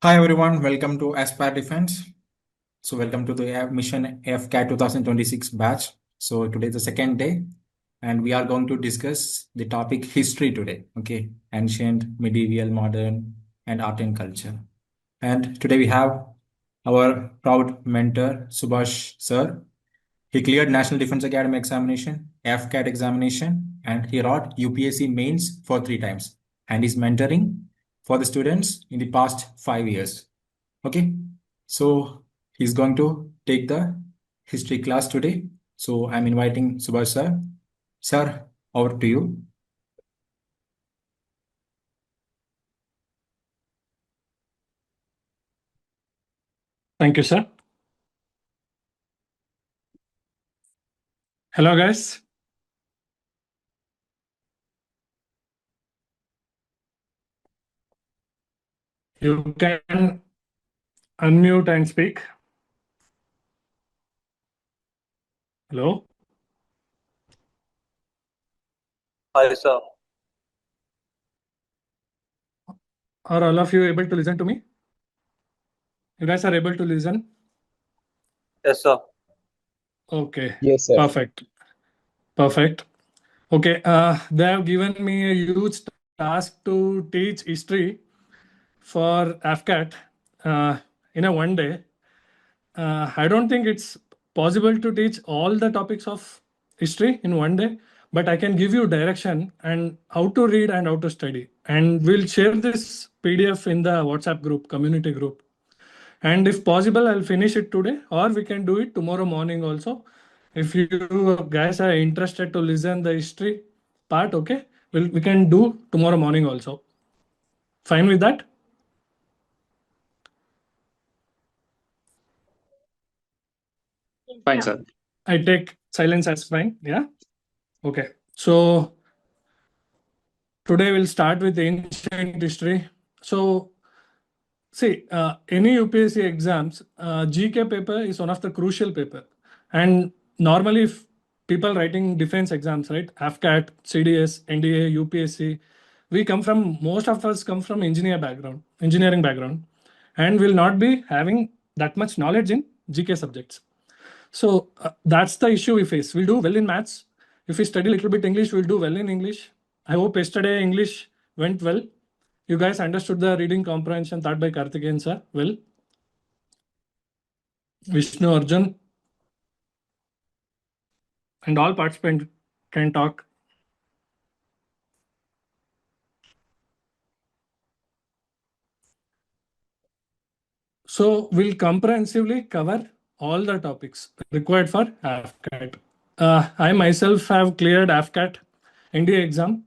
Hi everyone, welcome to Aspire Defense. So welcome to the mission AFCAT 2026 batch. So today is the second day and we are going to discuss the topic history today. Okay, ancient, medieval, modern and art and culture. And today we have our proud mentor Subhash sir. He cleared National Defense Academy examination, AFCAT examination, and he wrote UPSC mains for 3 times. And he's mentoring for the students in the past 5 years. Okay, so he's going to take the history class today. So I'm inviting Subhash sir. Sir, over to you. Thank you, sir. Hello, guys. You can unmute and speak. Hello. Hi, sir. Are all of you able to listen to me? You guys are able to listen? Yes, sir. Okay. Yes, sir. Perfect. Perfect. Okay. They have given me a huge task to teach history for AFCAT in a one day. I don't think it's possible to teach all the topics of history in one day, but I can give you direction and how to read and how to study. And we'll share this PDF in the WhatsApp group, community group. And if possible, I'll finish it today, or we can do it tomorrow morning also. If you guys are interested to listen the history part, okay, we can do tomorrow morning also. Fine with that? Fine, sir. I take silence as fine. Yeah. Okay. So today we'll start with ancient history. So see, any UPSC exams, GK paper is one of the crucial paper. And normally if people writing defense exams, right? AFCAT, CDS, NDA, UPSC, most of us come from engineering background, and will not be having that much knowledge in GK subjects. So that's the issue we face. We'll do well in maths. If we study a little bit English, we'll do well in English. I hope yesterday English went well. You guys understood the reading comprehension taught by Karthikeyan sir well. Vishnu, Arjun, and all participants can talk. So we'll comprehensively cover all the topics required for AFCAT. I myself have cleared AFCAT NDA exam,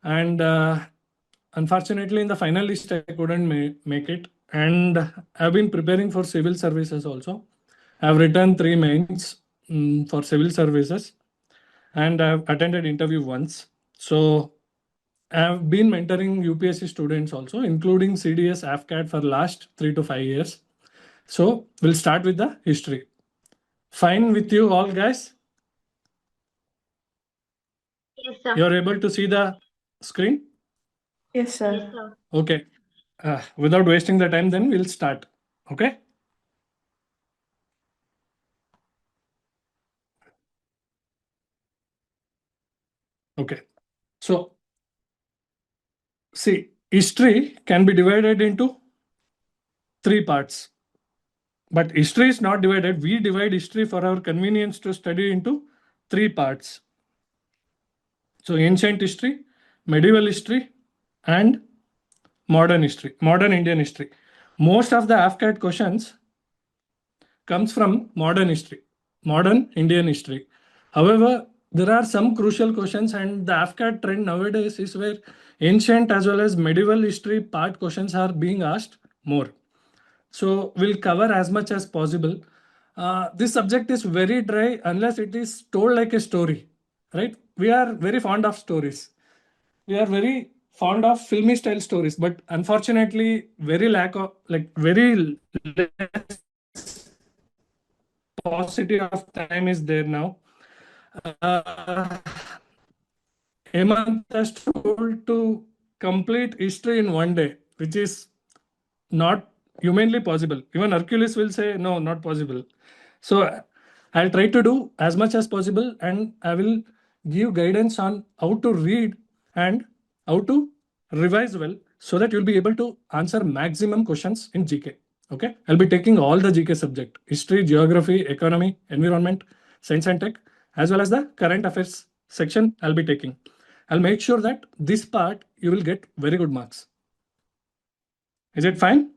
and unfortunately in the final list I couldn't make it. And I've been preparing for civil services also. I've written 3 mains for civil services, and I've attended interview once. So I've been mentoring UPSC students also, including CDS AFCAT for last 3 to 5 years. So we'll start with the history. Fine with you all, guys? Yes, sir. You're able to see the screen? Yes, sir. Okay. Without wasting the time, then we'll start. Okay. Okay. So, see, history can be divided into 3 parts. But history is not divided. We divide history for our convenience to study into 3 parts. So, ancient history, medieval history, and modern history, modern Indian history. Most of the AFCAT questions comes from modern history, modern Indian history. However, there are some crucial questions, and the AFCAT trend nowadays is where ancient as well as medieval history part questions are being asked more. So we'll cover as much as possible. This subject is very dry unless it is told like a story, right? We are very fond of stories. We are very fond of filmy style stories, but unfortunately, very less paucity of time is there now. Uh, Hemant has told to complete history in one day, which is not humanly possible. Even Hercules will say, no, not possible. So I'll try to do as much as possible, and I will give guidance on how to read and how to revise well, so that you'll be able to answer maximum questions in GK. Okay, I'll be taking all the GK subject: history, geography, economy, environment, science and tech, as well as the current affairs section I'll be taking. I'll make sure that this part you will get very good marks. Is it fine?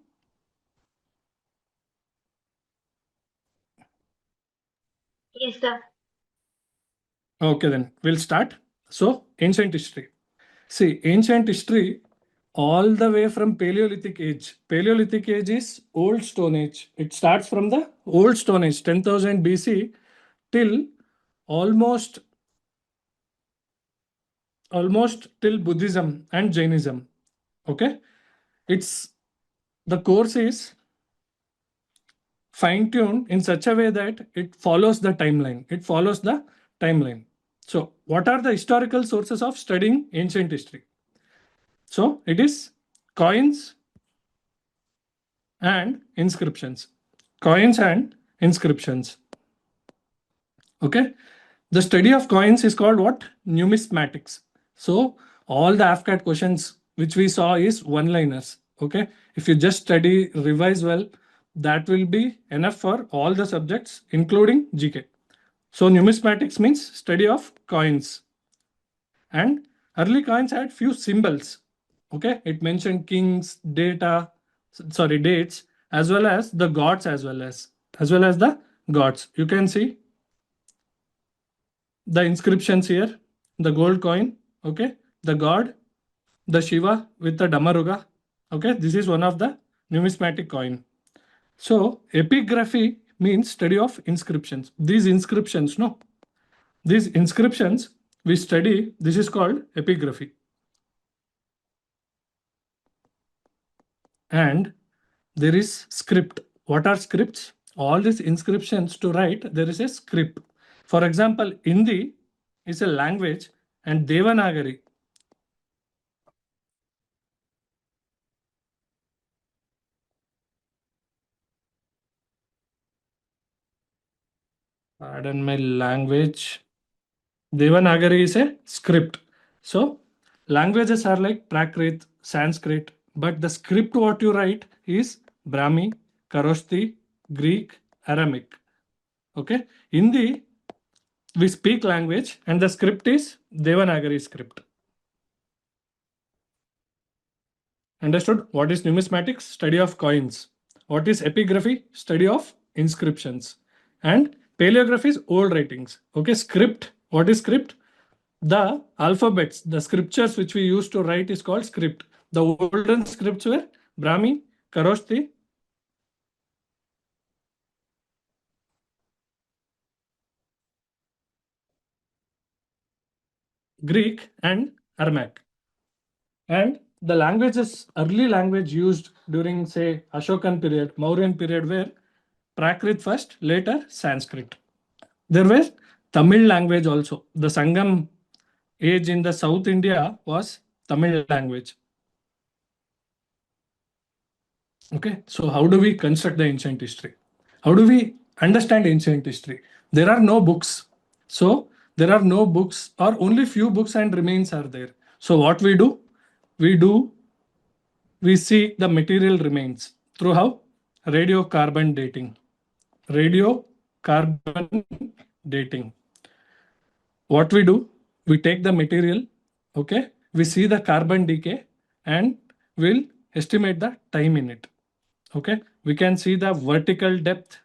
Yes, sir. Okay, then we'll start. So, ancient history. See, ancient history all the way from Paleolithic age. Paleolithic age is Old Stone Age. It starts from the Old Stone Age, 10,000 BC, till almost till Buddhism and Jainism. Okay, it's the course is fine-tuned in such a way that it follows the timeline. It follows the timeline. So, what are the historical sources of studying ancient history? So, it is coins and inscriptions. Coins and inscriptions. Okay. The study of coins is called what? Numismatics. So, all the AFCAT questions which we saw is one-liners. Okay. If you just study, revise well, that will be enough for all the subjects, including GK. So, numismatics means study of coins. And early coins had few symbols. Okay. It mentioned kings, dates, as well as the gods, as well as the gods. You can see the inscriptions here, the gold coin, okay, the god, the Shiva with the Damaruga. Okay, this is one of the numismatic coin. So epigraphy means study of inscriptions. These inscriptions we study, this is called epigraphy. And there is script. What are scripts? All these inscriptions to write, there is a script. For example, Hindi is a language, and Devanagari. Pardon my language. Devanagari is a script. So languages are like Prakrit, Sanskrit, but the script what you write is Brahmi, Kharosthi, Greek, Aramaic. Okay. Hindi, we speak language, and the script is Devanagari script. Understood? What is numismatics? Study of coins. What is epigraphy? Study of inscriptions. And paleography is old writings. Okay, script. What is script? The alphabets, the scriptures which we used to write is called script. The olden scripts were Brahmi, Kharosthi, Greek, and Aramaic. And the languages, early language used during, say, Ashokan period, Mauryan period, were Prakrit first, later Sanskrit. There was Tamil language also. The Sangam age in the South India was Tamil language. Okay, so how do we construct the ancient history? How do we understand ancient history? There are no books. So there are no books, or only few books and remains are there. So what we do? We see the material remains through how? Radiocarbon dating. Radiocarbon dating. What we do? We take the material, okay? We see the carbon decay, and we'll estimate the time in it. Okay, we can see the vertical depth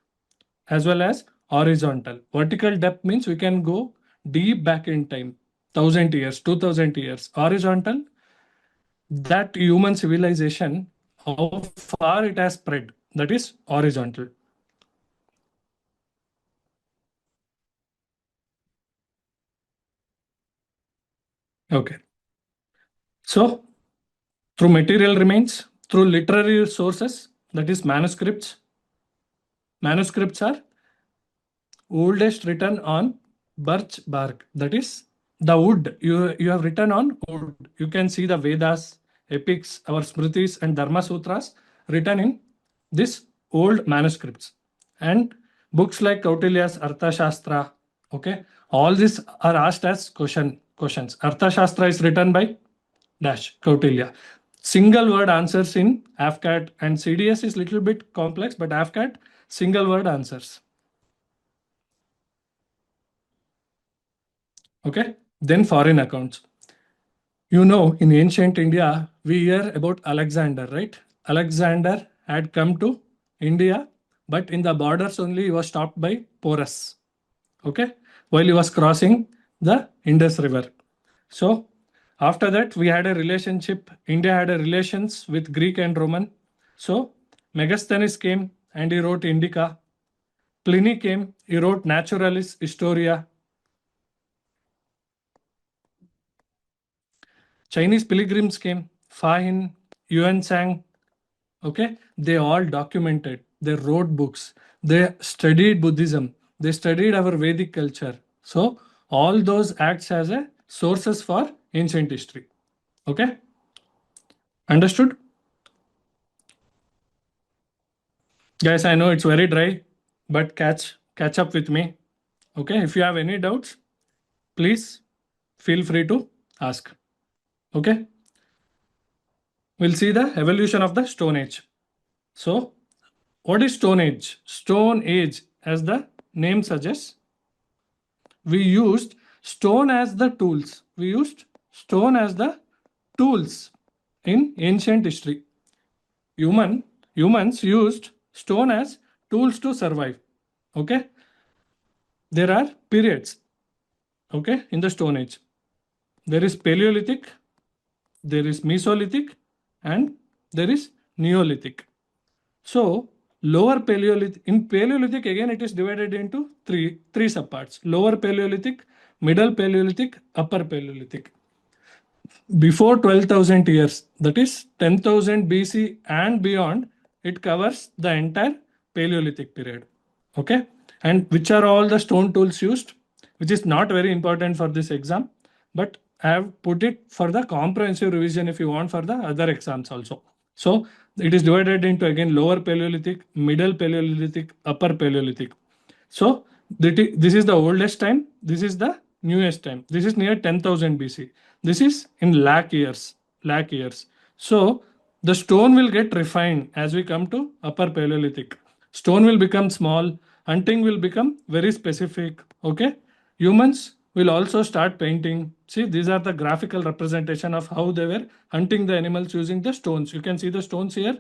as well as horizontal. Vertical depth means we can go deep back in time, 1,000 years, 2,000 years. Horizontal, that human civilization, how far it has spread, that is horizontal. Okay. So through material remains, through literary sources, that is manuscripts. Manuscripts are oldest written on birch bark, that is the wood. You have written on wood. You can see the Vedas, epics, our Smritis and Dharma Sutras written in these old manuscripts. And books like Kautilya's Arthashastra, okay, all these are asked as questions. Arthashastra is written by dash Kautilya. Single word answers in AFCAT, and CDS is little bit complex, but AFCAT single word answers. Okay, then foreign accounts. You know, in ancient India, we hear about Alexander, right? Alexander had come to India, but in the borders only he was stopped by Porus, okay, while he was crossing the Indus River. So after that, we had a relationship. India had a relations with Greek and Roman. So Megasthenes came and he wrote Indica. Pliny came, he wrote Naturalis Historia. Chinese pilgrims came, Fa Hin, Yuan Sang. Okay, they all documented. They wrote books. They studied Buddhism. They studied our Vedic culture. So all those acts as a sources for ancient history. Okay, understood? Guys, I know it's very dry, but catch up with me. Okay, if you have any doubts, please feel free to ask. Okay, we'll see the evolution of the Stone Age. So, what is Stone Age? Stone Age, as the name suggests, we used stone as the tools. We used stone as the tools in ancient history. Humans used stone as tools to survive. Okay, there are periods, okay, in the Stone Age. There is Paleolithic, there is Mesolithic, and there is Neolithic. So lower Paleolithic, in Paleolithic again it is divided into three subparts: lower Paleolithic, middle Paleolithic, upper Paleolithic. Before 12,000 years, that is 10,000 BC and beyond, it covers the entire Paleolithic period. Okay, and which are all the stone tools used, which is not very important for this exam, but I have put it for the comprehensive revision if you want for the other exams also. So it is divided into again lower Paleolithic, middle Paleolithic, upper Paleolithic. So this is the oldest time, this is the newest time. This is near 10,000 BC. This is in lakh years. So the stone will get refined as we come to upper Paleolithic. Stone will become small, hunting will become very specific. Okay, humans will also start painting. See, these are the graphical representation of how they were hunting the animals using the stones. You can see the stones here,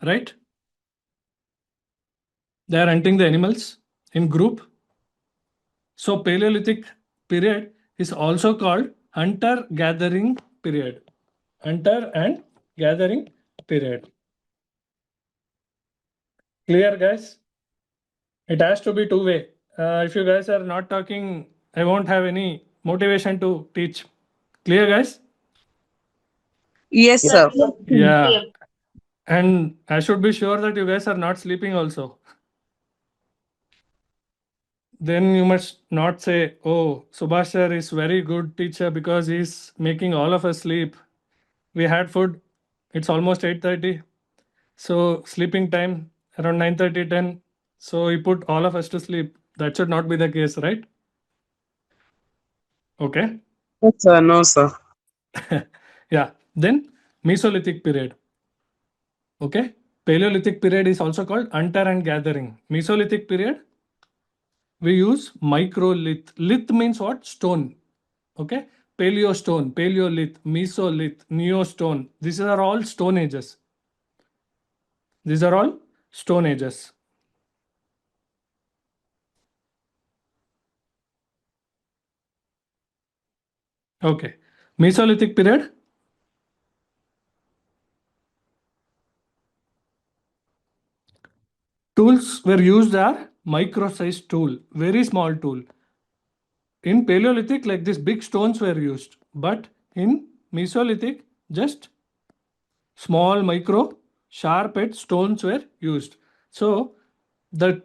right? They are hunting the animals in group. So Paleolithic period is also called hunter-gathering period. Hunter and gathering period. Clear, guys? It has to be two-way. If you guys are not talking, I won't have any motivation to teach. Clear, guys? Yes, sir. Yeah. Clear. And I should be sure that you guys are not sleeping also. Then you must not say, oh, Subhash sir is very good teacher because he's making all of us sleep. We had food. It's almost 8:30. So sleeping time around 9:30, 10. So he put all of us to sleep. That should not be the case, right? Okay. Yes, sir. No, sir. Yeah. Then Mesolithic period. Okay. Paleolithic period is also called hunter and gathering. Mesolithic period, we use microlith. Lith means what? Stone. Okay. Paleo stone, paleolith, mesolith, neostone. These are all stone ages. These are all stone ages. Okay. Mesolithic period. Tools were used are micro-sized tool, very small tool. In Paleolithic, like this, big stones were used, but in Mesolithic, just small micro sharp-edged stones were used. So the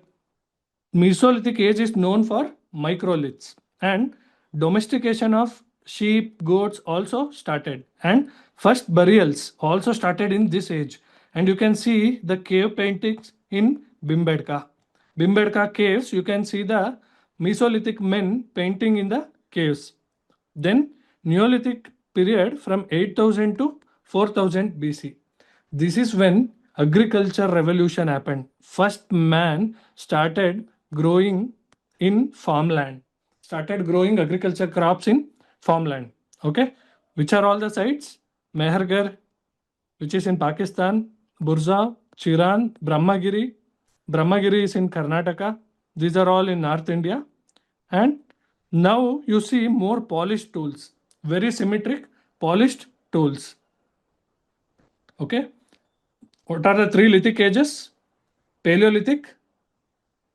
Mesolithic age is known for microliths, and domestication of sheep, goats also started, and first burials also started in this age. and you can see the cave paintings in Bimbedka. Bimbedka caves, you can see the Mesolithic men painting in the caves. Then Neolithic period from 8000 to 4000 BC. This is when agriculture revolution happened. First man started growing in farmland, started growing agriculture crops in farmland. Okay, which are all the sites? Mehergarh, which is in Pakistan, Burza, Chiran, Brahmagiri. Brahmagiri is in Karnataka. These are all in North India. And now you see more polished tools, very symmetric polished tools. Okay. What are the three lithic ages? Paleolithic,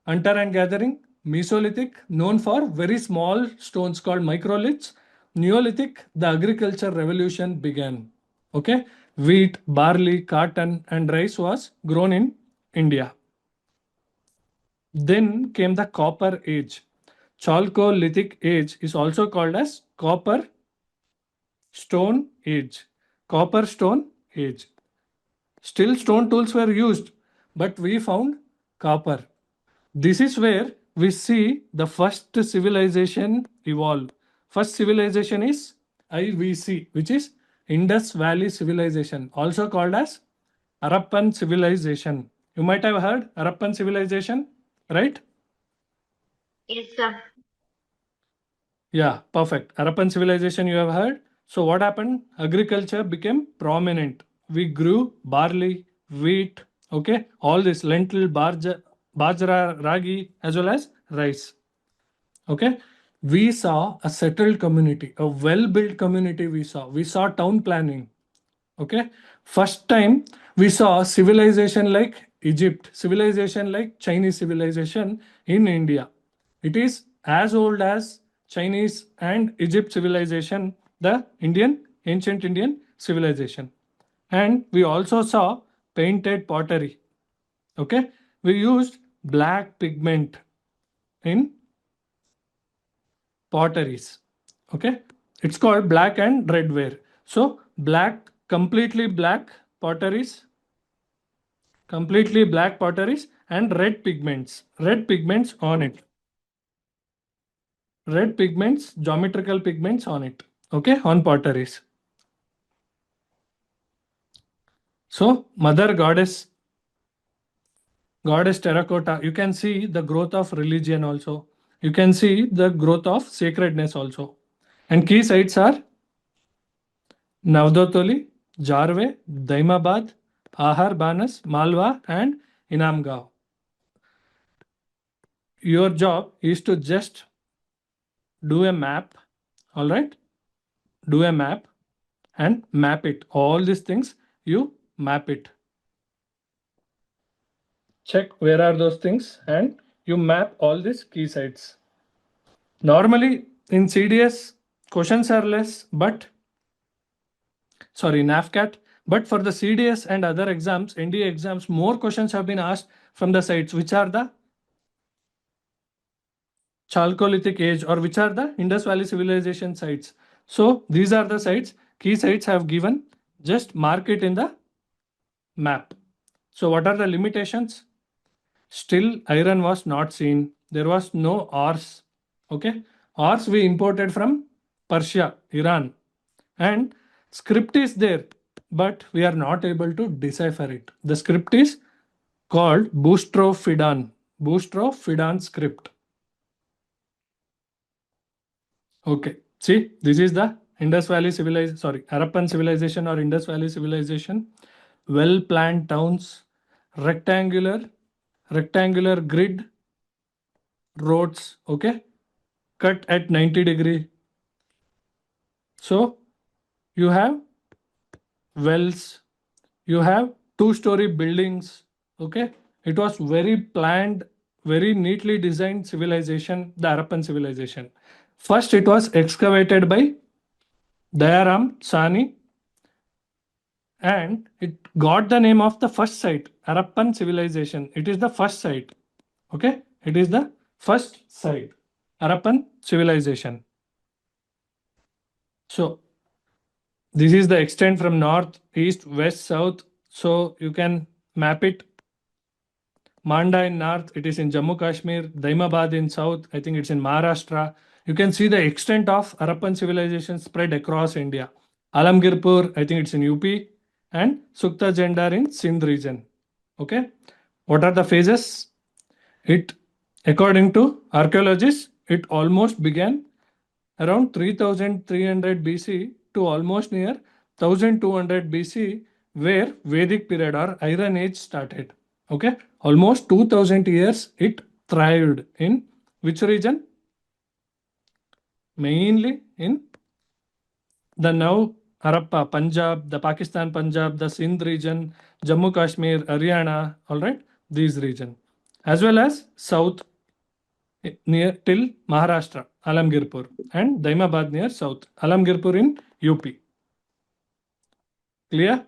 hunter and gathering. Mesolithic, known for very small stones called microliths. Neolithic, the agriculture revolution began. Okay, wheat, barley, cotton, and rice was grown in India. Then came the Copper Age. Chalcolithic Age is also called as Copper Stone Age. Copper Stone Age. Still stone tools were used, but we found copper. This is where we see the first civilization evolve. First civilization is IVC, which is Indus Valley Civilization, also called as Harappan Civilization. You might have heard Harappan Civilization, right? Yes, sir. Yeah, perfect. Harappan Civilization you have heard. So what happened? Agriculture became prominent. We grew barley, wheat, okay, all this lentil, bajra, ragi, as well as rice. Okay, we saw a settled community, a well-built community. We saw town planning. Okay, first time we saw civilization like Egypt, civilization like Chinese civilization in India. It is as old as Chinese and Egypt civilization, the ancient Indian civilization. And we also saw painted pottery. Okay, we used black pigment in potteries. Okay, it's called black and red ware. So black, completely black potteries, and red pigments on it, red pigments, geometrical pigments on it. Okay, on potteries. So mother goddess terracotta, you can see the growth of religion also. You can see the growth of sacredness also. And key sites are Navdotoli, Jarve, Daimabad, Ahar Banas, Malwa, and Inamgaon. Your job is to just do a map, all right? Do a map and map it. All these things, you map it. Check where are those things and you map all these key sites. Normally in CDS, questions are less, but in AFCAT, but for the CDS and other exams, NDA exams, more questions have been asked from the sites, which are the Chalcolithic age or which are the Indus Valley civilization sites. So these are the sites, key sites have given, just mark it in the map. So what are the limitations? Still iron was not seen. There was no ores. Okay, ores we imported from Persia, Iran, and script is there, but we are not able to decipher it. The script is called Boustrophidan script. Okay, see, this is the Indus Valley civilization, Harappan civilization or Indus Valley civilization. Well-planned towns, rectangular grid roads, okay, cut at 90-degree. So you have wells, you have two-story buildings, okay. It was very planned, very neatly designed civilization, the Harappan civilization. First, it was excavated by Dayaram Sani, and it got the name of the first site, Harappan civilization. It is the first site. Okay, it is the first site, Harappan civilization. So this is the extent from north, east, west, south. So you can map it. Manda in north, it is in Jammu Kashmir. Daimabad in south, I think it's in Maharashtra. You can see the extent of Harappan civilization spread across India. Alamgirpur, I think it's in UP, and Sukta Jendar in Sindh region. Okay, what are the phases? It, according to archaeologists, it almost began around 3300 BC to almost near 1200 BC, where Vedic period or Iron Age started. Okay, almost 2000 years it thrived in which region? Mainly in the now Harappa, Punjab, the Pakistan Punjab, the Sindh region, Jammu Kashmir, Haryana, all right, these region, as well as south near till Maharashtra, Alamgirpur, and Daimabad near south, Alamgirpur in UP. Clear?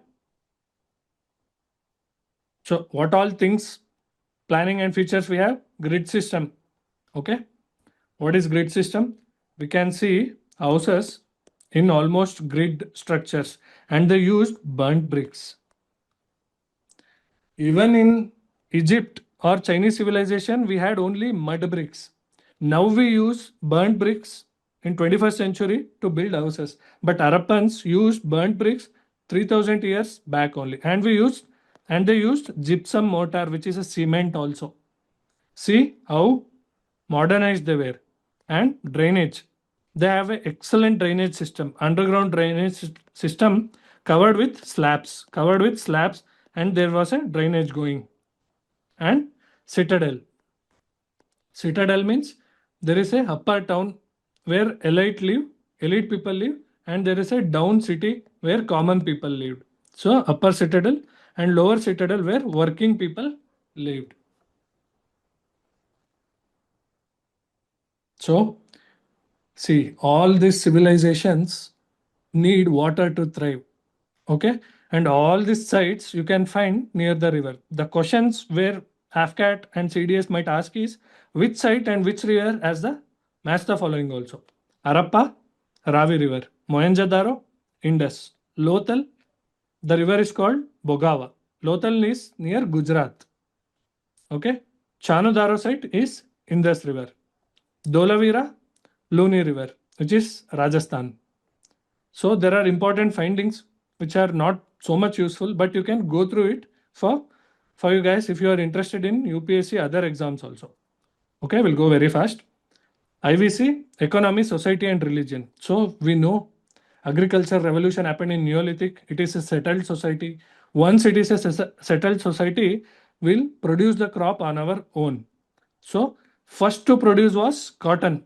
So what all things, planning and features we have? Grid system. Okay. What is grid system? We can see houses in almost grid structures, and they used burnt bricks. Even in Egypt or Chinese civilization, we had only mud bricks. Now we use burnt bricks in 21st century to build houses. But Harappans used burnt bricks 3000 years back only. And they used gypsum mortar, which is a cement also. See how modernized they were. And drainage. They have an excellent drainage system, underground drainage system covered with slabs, and there was a drainage going. And citadel. Citadel means there is a upper town where elite people live, and there is a down city where common people lived. So upper citadel and lower citadel where working people lived. So see, all these civilizations need water to thrive. Okay, and all these sites you can find near the river. The questions where AFCAT and CDS might ask is which site and which river as the match the following also. Harappa, Ravi River. Mohenjo-daro, Indus. Lothal, the river is called Bogava. Lothal is near Gujarat. Okay, Chanudaro site is Indus River. Dolavira, Luni River, which is Rajasthan. So there are important findings which are not so much useful, but you can go through it for you guys if you are interested in UPSC other exams also. Okay, we'll go very fast. IVC, economy, society, and religion. So we know agriculture revolution happened in Neolithic. It is a settled society. Once it is a settled society, we'll produce the crop on our own. So first to produce was cotton.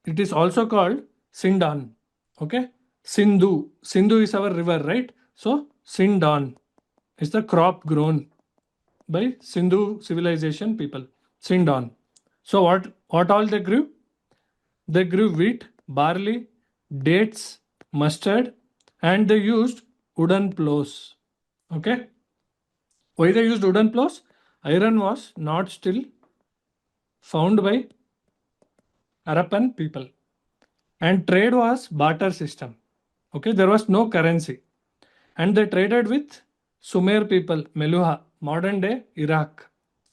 It is also called Sindan. Okay. Sindhu. Sindhu is our river, right? So Sindan is the crop grown by Sindhu civilization people. Sindan. So what all they grew? They grew wheat, barley, dates, mustard, and they used wooden plows. Okay. Why they used wooden plows? Iron was not still found by Harappan people. And trade was barter system. Okay, there was no currency. And they traded with Sumer people, Meluha, modern day Iraq.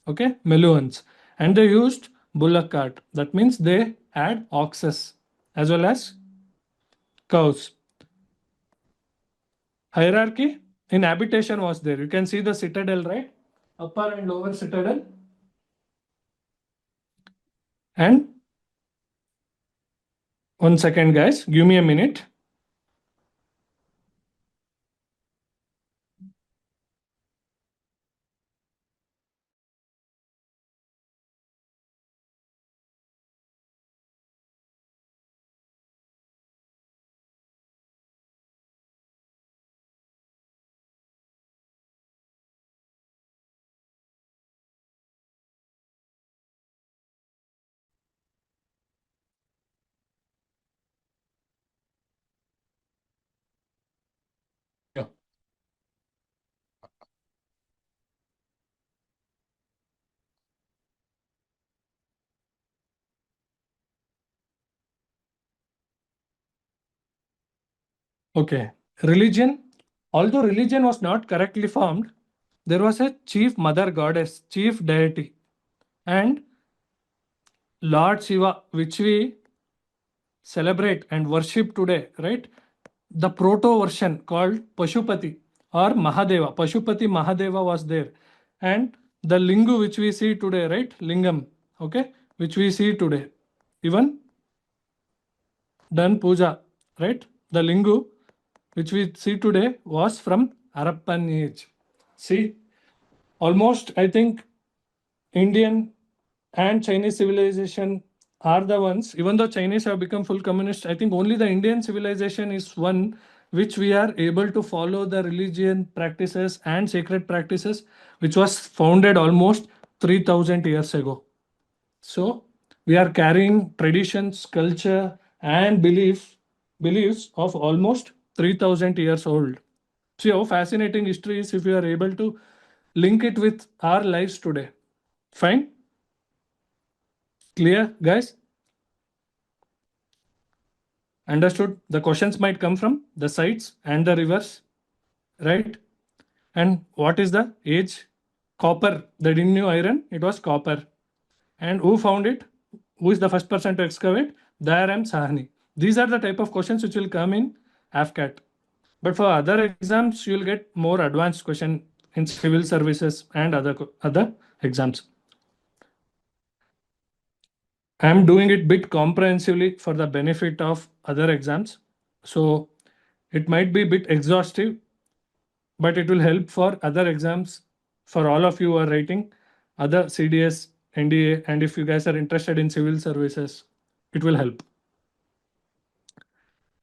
Okay, Meluhans. And they used bullock cart. That means they had oxes as well as cows. Hierarchy in habitation was there. You can see the citadel, right? Upper and lower citadel. And 1 second, guys, give me a minute. Yeah. Okay. Religion. Although religion was not correctly formed, there was a chief mother goddess, chief deity, and Lord Shiva, which we celebrate and worship today, right? The proto version called Pashupati or Mahadeva. Pashupati Mahadeva was there. And the lingu which we see today, right? Lingam, okay? Which we see today. Even done puja, right? The lingu which we see today was from Harappan age. See, almost I think Indian and Chinese civilization are the ones, even though Chinese have become full communist, I think only the Indian civilization is one which we are able to follow the religion practices and sacred practices, which was founded almost 3000 years ago. So we are carrying traditions, culture, and beliefs of almost 3000 years old. See how fascinating history is if we are able to link it with our lives today. Fine? Clear, guys? Understood? The questions might come from the sites and the rivers, right? And what is the age? Copper. They didn't know iron, it was copper. And who found it? Who is the first person to excavate? Dayram Sahni. These are the type of questions which will come in AFCAT. But for other exams, you will get more advanced question in civil services and other exams. I am doing it bit comprehensively for the benefit of other exams. So it might be a bit exhaustive, but it will help for other exams for all of you who are writing other CDS, NDA, and if you guys are interested in civil services, it will help.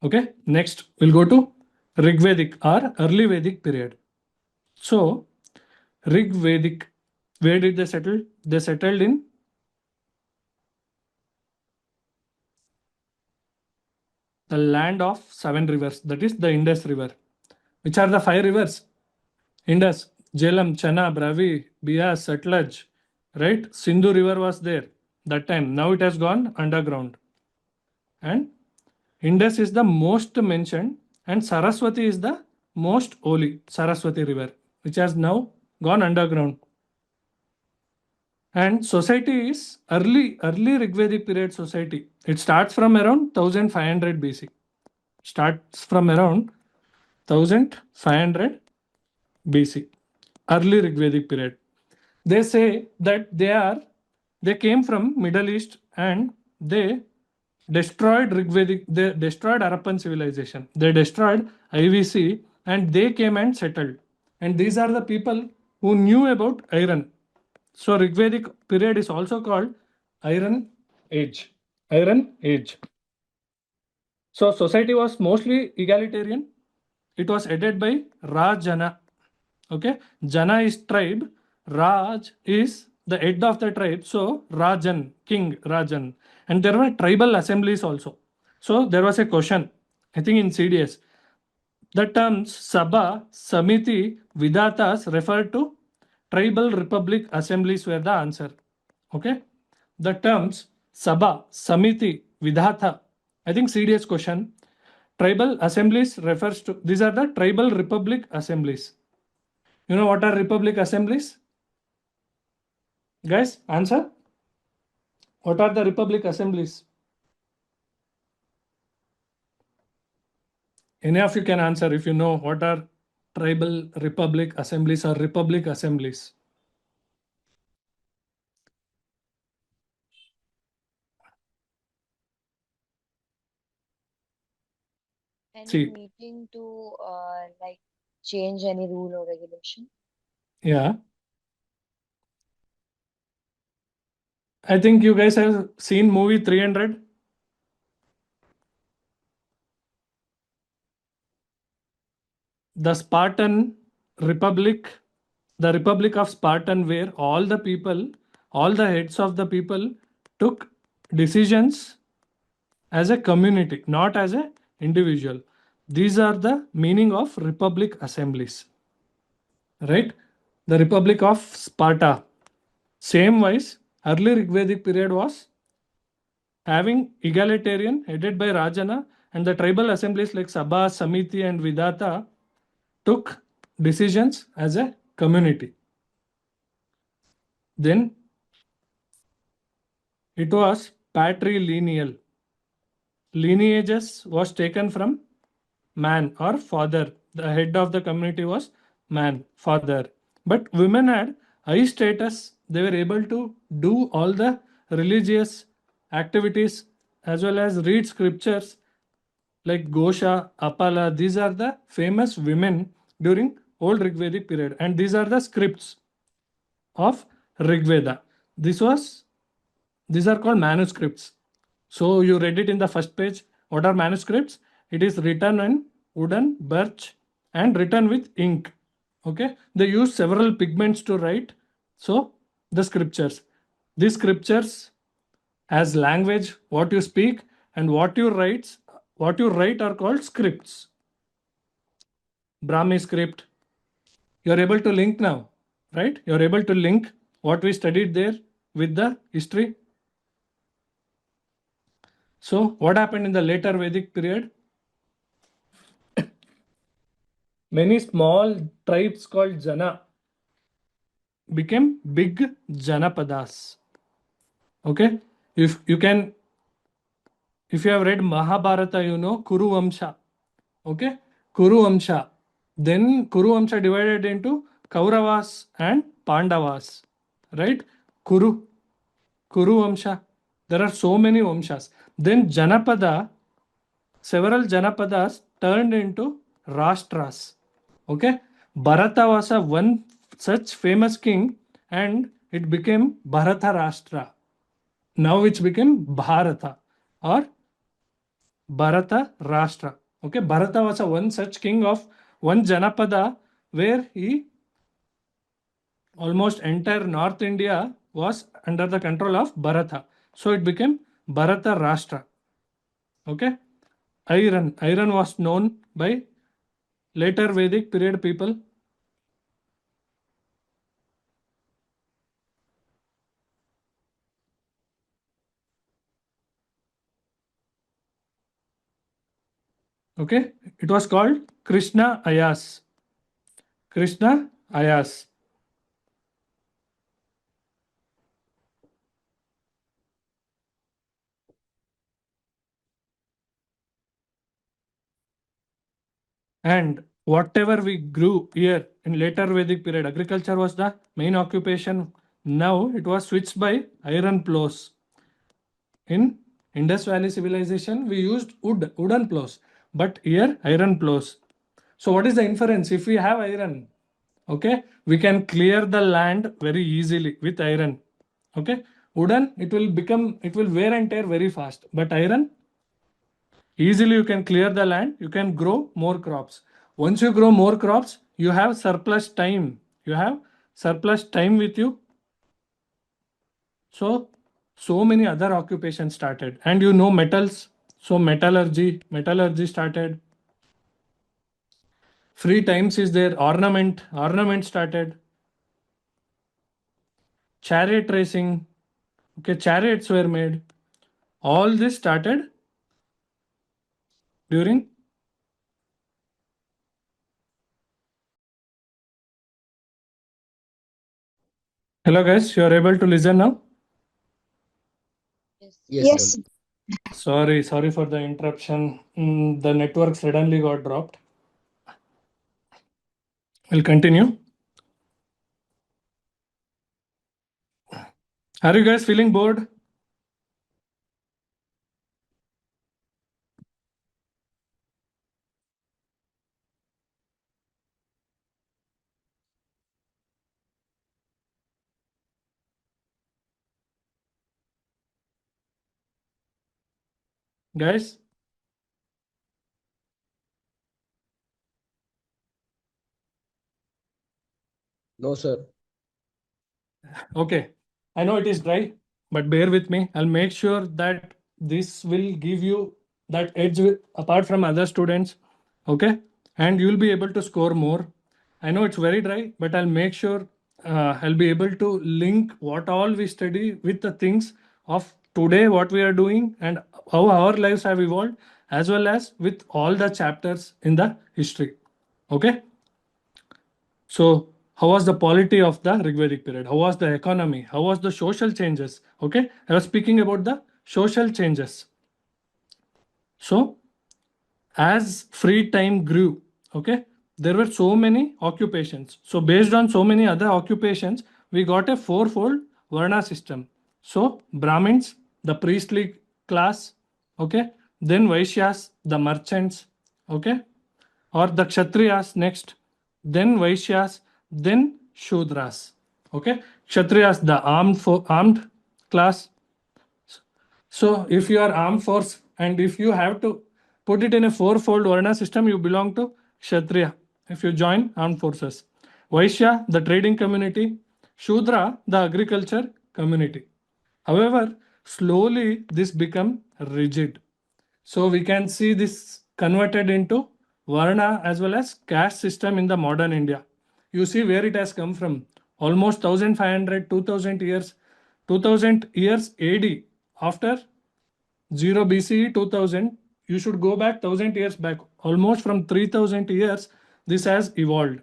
Okay, next we'll go to Rig Vedic or early Vedic period. So Rig Vedic, where did they settle? They settled in the land of 7 rivers, that is the Indus River. Which are the 5 rivers? Indus, Jhelum, Chana, Bravi, Bias, Satluj, right? Sindhu River was there that time. Now it has gone underground. And Indus is the most mentioned, and Saraswati is the most holy, Saraswati River, which has now gone underground. And society is early Rigvedic period society. It starts from around 1500 BC. Starts from around 1500 BC. Early Rigvedic period. They say that they came from Middle East and they destroyed Rigvedic, they destroyed Harappan civilization. They destroyed IVC and they came and settled. And these are the people who knew about iron. So Rigvedic period is also called Iron Age. Iron Age. So society was mostly egalitarian. It was headed by Rajana. Okay, Jana is tribe. Raj is the head of the tribe. So Rajan, king Rajan. And there were tribal assemblies also. So there was a question, I think in CDS. The terms Sabha, Samiti, Vidatas refer to tribal republic assemblies were the answer. Okay. The terms Sabha, Samiti, Vidhata, I think CDS question. Tribal assemblies refers to, these are the tribal republic assemblies. You know what are republic assemblies? Guys, answer. What are the republic assemblies? Any of you can answer if you know what are tribal republic assemblies or republic assemblies. Any See. meeting to like change any rule or regulation? Yeah. I think you guys have seen movie 300. The Spartan Republic, the Republic of Spartan, where all the people, all the heads of the people took decisions as a community, not as an individual. These are the meaning of Republic assemblies. Right? The Republic of Sparta. Same wise, early Rigvedic period was having egalitarian headed by Rajana and the tribal assemblies like Sabha, Samiti and Vidata took decisions as a community. Then it was patrilineal. Lineages was taken from man or father. The head of the community was man, father. But women had high status. They were able to do all the religious activities as well as read scriptures like Gosha, Apala. These are the famous women during old Rigvedic period, and these are the scripts of Rigveda. These are called manuscripts. So you read it in the first page. What are manuscripts? It is written in wooden, birch, and written with ink. Okay, they use several pigments to write. So the scriptures, these scriptures as language, what you speak and what you write are called scripts. Brahmi script. You are able to link now, right? You are able to link what we studied there with the history. So what happened in the later Vedic period? Many small tribes called Jana became big Janapadas. Okay, if you have read Mahabharata, you know Kuru Vamsha. Okay, Kuru Vamsha. Then Kuru Vamsha divided into Kauravas and Pandavas. Right? Kuru Vamsha. There are so many Vamshas. Then Janapada, several Janapadas turned into Rashtras. Okay, Bharata was a one such famous king and it became Bharata Rashtra. Now which became Bharata or Bharata Rashtra. Okay, Bharata was a one such king of one Janapada where he almost entire North India was under the control of Bharata. So it became Bharata Rashtra. Okay, iron was known by later Vedic period people. Okay, it was called Krishna Ayas. Krishna Ayas. And whatever we grew here in later Vedic period, agriculture was the main occupation. Now it was switched by iron plows. In Indus Valley civilization, we used wooden plows, but here iron plows. So what is the inference? If we have iron, okay, we can clear the land very easily with iron. Okay, wooden, it will wear and tear very fast, but iron, easily you can clear the land, you can grow more crops. Once you grow more crops, you have surplus time. You have surplus time with you. So many other occupations started. And you know metals. So metallurgy started. Free times is there. Ornament started. Chariot racing. Okay, chariots were made. All this started during. Hello guys, you are able to listen now? Yes. Yes. Sorry for the interruption. The network suddenly got dropped. We'll continue. Are you guys feeling bored? Guys? No, sir. Okay. I know it is dry, but bear with me. I'll make sure that this will give you that edge apart from other students. Okay. And you'll be able to score more. I know it's very dry, but I'll make sure I'll be able to link what all we study with the things of today, what we are doing, and how our lives have evolved, as well as with all the chapters in the history. Okay. So how was the polity of the Rigvedic period? How was the economy? How was the social changes? Okay, I was speaking about the social changes. So as free time grew, okay, there were so many occupations. So based on so many other occupations, we got a fourfold Varna system. So Brahmins, the priestly class, okay, then Vaishyas, the merchants, okay, or the Kshatriyas next, then Vaishyas, then Shudras, okay. Kshatriyas, the armed class. So if you are armed force and if you have to put it in a fourfold Varna system, you belong to Kshatriya if you join armed forces. Vaishya, the trading community. Shudra, the agriculture community. However, slowly this become rigid. So we can see this converted into Varna as well as caste system in the modern India. You see where it has come from. Almost 1500, 2000 years, 2000 years AD. After 0 BCE 2000, you should go back 1000 years back. Almost from 3000 years, this has evolved,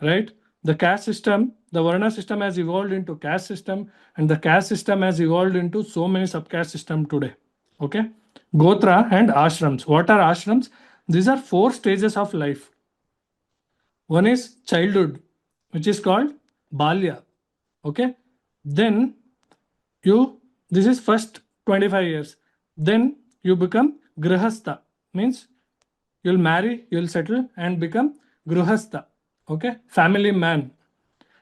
right? The caste system, the Varna system has evolved into caste system, and the caste system has evolved into so many subcaste system today. Okay. Gotra and ashrams. What are ashrams? These are 4 stages of life. One is childhood, which is called Balya. Okay. Then this is first 25 years. Then you become Grihastha, means you'll marry, you'll settle and become Grihastha. Okay. Family man,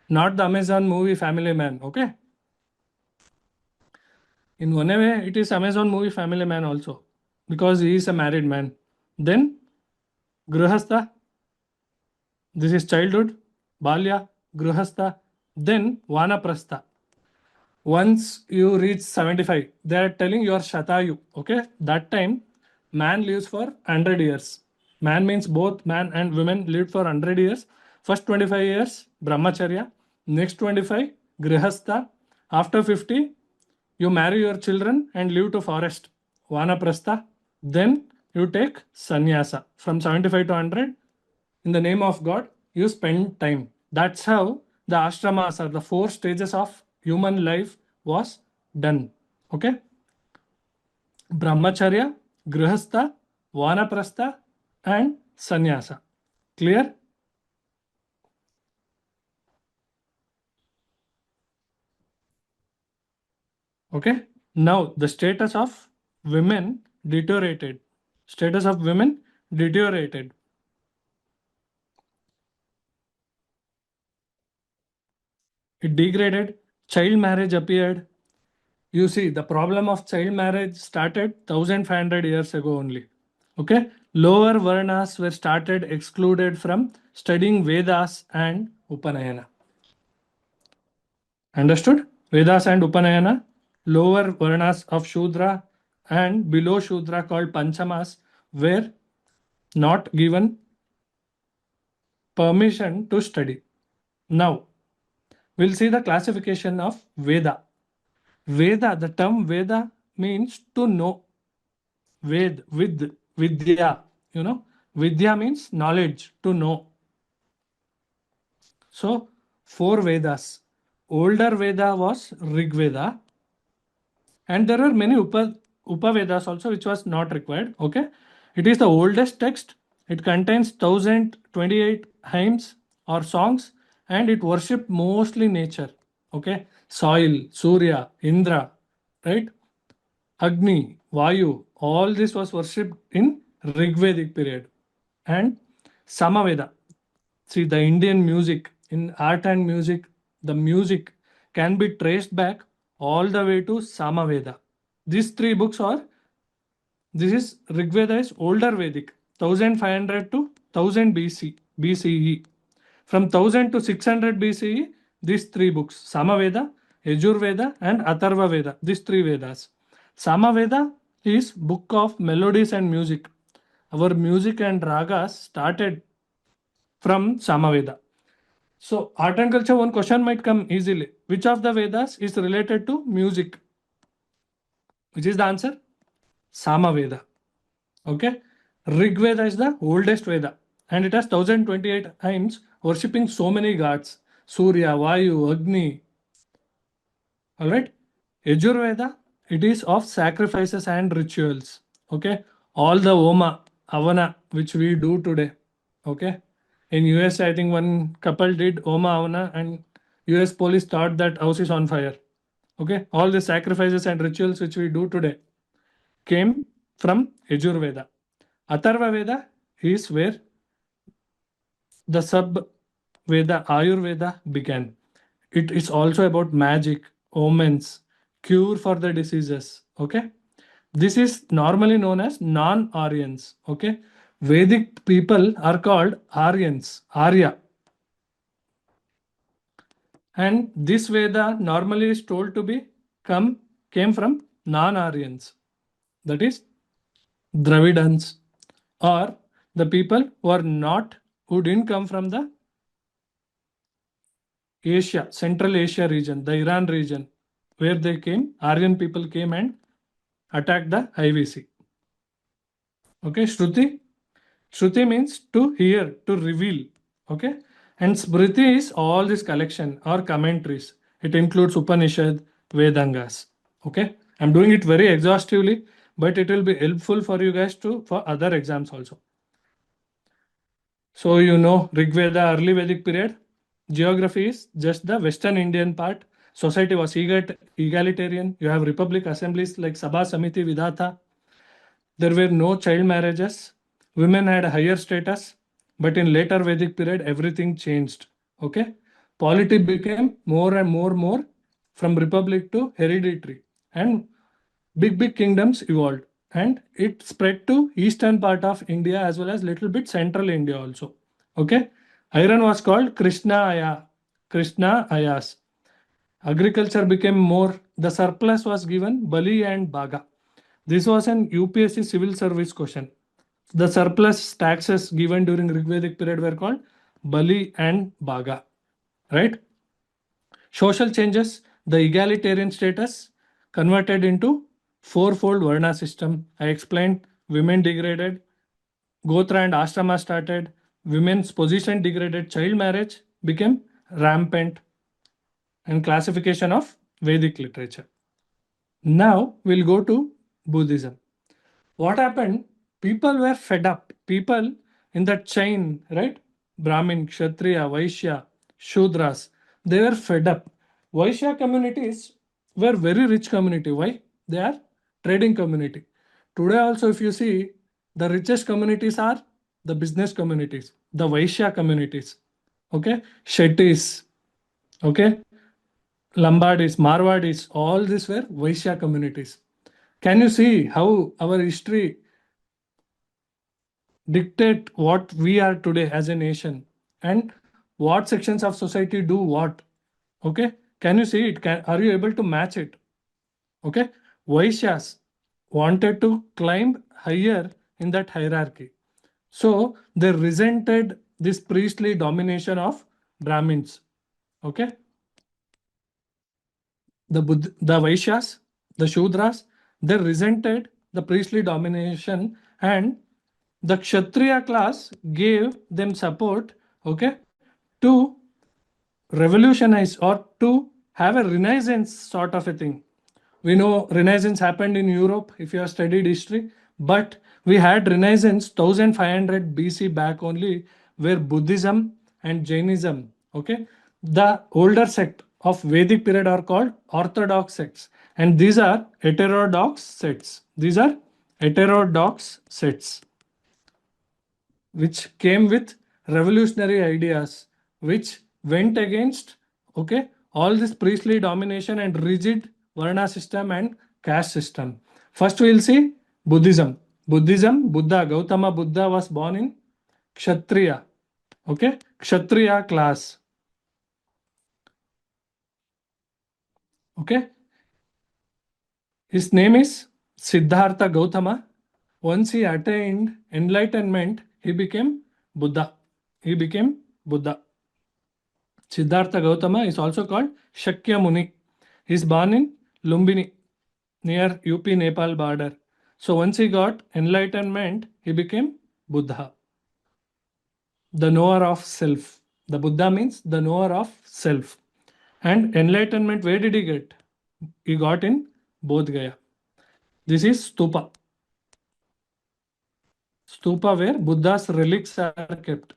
not the Amazon movie Family Man. Okay. In one way, it is Amazon movie Family Man also, because he is a married man. Then Grihastha, this is childhood, Balya, Grihastha, then Vanaprastha. Once you reach 75, they are telling you are Shatayu. Okay, that time man lives for 100 years. Man means both man and women lived for 100 years. First 25 years, Brahmacharya. Next 25, Grihastha. After 50, you marry your children and live to forest, Vanaprastha. Then you take sannyasa from 75 to 100. In the name of God, you spend time. That's how the ashramas are the 4 stages of human life was done. Okay. Brahmacharya, Grihastha, Vanaprastha, and sannyasa. Clear? Okay. Now the status of women deteriorated. Status of women deteriorated. It degraded. Child marriage appeared. You see, the problem of child marriage started 1500 years ago only. Okay. Lower Varnas were started excluded from studying Vedas and Upanayana. Understood? Vedas and Upanayana. Lower Varnas of Shudra and below Shudra called Panchamas were not given permission to study. Now, we'll see the classification of Veda. Veda, the term Veda means to know. Vidya, Vidya means knowledge, to know. So, 4 Vedas. Older Veda was Rig Veda, and there were many Upavedas also, which was not required. Okay, it is the oldest text. It contains 1028 hymns or songs, and it worshipped mostly nature. Okay, soil, Surya, Indra, right? Agni, Vayu, all this was worshipped in Rigvedic period. And Samaveda. See, the Indian music, in art and music, the music can be traced back all the way to Samaveda. These 3 books are, this is Rigveda is older Vedic, 1500 to 1000 BCE. From 1000 to 600 BCE, these 3 books, Samaveda, Yajurveda, and Atharva Veda, these 3 Vedas. Samaveda is book of melodies and music. Our music and ragas started from Samaveda. So, art and culture, one question might come easily. Which of the Vedas is related to music? Which is the answer? Samaveda. Okay. Rig Veda is the oldest Veda and it has 1028 hymns worshipping so many gods: Surya, Vayu, Agni. All right. Yajurveda, it is of sacrifices and rituals. Okay. All the Oma, Avana, which we do today. Okay. In US, I think one couple did Oma Avana and US police thought that house is on fire. Okay. All the sacrifices and rituals which we do today came from Yajurveda. Atharva Veda is where the sub Veda, Ayurveda began. It is also about magic, omens, cure for the diseases. Okay. This is normally known as non-Aryans. Okay. Vedic people are called Aryans, Arya. And this Veda normally is told to be came from non-Aryans. That is Dravidans, or the people who didn't come from the Asia, Central Asia region, the Iran region, where they came, Aryan people came and attacked the IVC. Okay, Shruti. Shruti means to hear, to reveal. Okay, and Smriti is all this collection or commentaries. It includes Upanishad, Vedangas. Okay, I'm doing it very exhaustively, but it will be helpful for you guys for other exams also. So you know Rig Veda, early Vedic period. Geography is just the Western Indian part. Society was egalitarian. You have republic assemblies like Sabha, Samiti, Vidhata. There were no child marriages. Women had a higher status. But in later Vedic period, everything changed. Okay. Polity became more and more from republic to hereditary. And big kingdoms evolved. And it spread to eastern part of India as well as little bit central India also. Okay. Iron was called Krishna Ayas. Agriculture became more, the surplus was given Bali and Baga. This was an UPSC civil service question. The surplus taxes given during Rigvedic period were called Bali and Baga. Right? Social changes, the egalitarian status converted into fourfold Varna system. I explained women degraded, Gotra and Ashrama started, women's position degraded, child marriage became rampant, and classification of Vedic literature. Now we'll go to Buddhism. What happened? People were fed up. People in that chain, right? Brahmin, Kshatriya, Vaishya, Shudras, they were fed up. Vaishya communities were very rich community. Why? They are trading community. Today also, if you see, the richest communities are the business communities, the Vaishya communities. Okay, Shettis, okay, Lombardis, Marwadis, all these were Vaishya communities. Can you see how our history dictate what we are today as a nation and what sections of society do what? Okay, can you see it? Are you able to match it? Okay, Vaishyas wanted to climb higher in that hierarchy. So they resented this priestly domination of Brahmins. Okay. The Vaishyas, the Shudras, they resented the priestly domination, and the Kshatriya class gave them support, okay, to revolutionize or to have a renaissance sort of a thing. We know Renaissance happened in Europe if you have studied history, but we had Renaissance 1500 BC back only, where Buddhism and Jainism, okay, the older sect of Vedic period are called orthodox sects, and these are heterodox sects. These are heterodox sects which came with revolutionary ideas, which went against, okay, all this priestly domination and rigid Varna system and caste system. First we'll see Buddhism. Buddha, Gautama Buddha was born in Kshatriya. Okay, Kshatriya class. Okay, his name is Siddhartha Gautama. Once he attained enlightenment, he became Buddha. Siddhartha Gautama is also called Shakya Muni. He is born in Lumbini, near UP Nepal border. So once he got enlightenment, he became Buddha, the knower of self. The Buddha means the knower of self. And enlightenment, where did he get? He got in Bodh Gaya. This is stupa. Stupa where Buddha's relics are kept.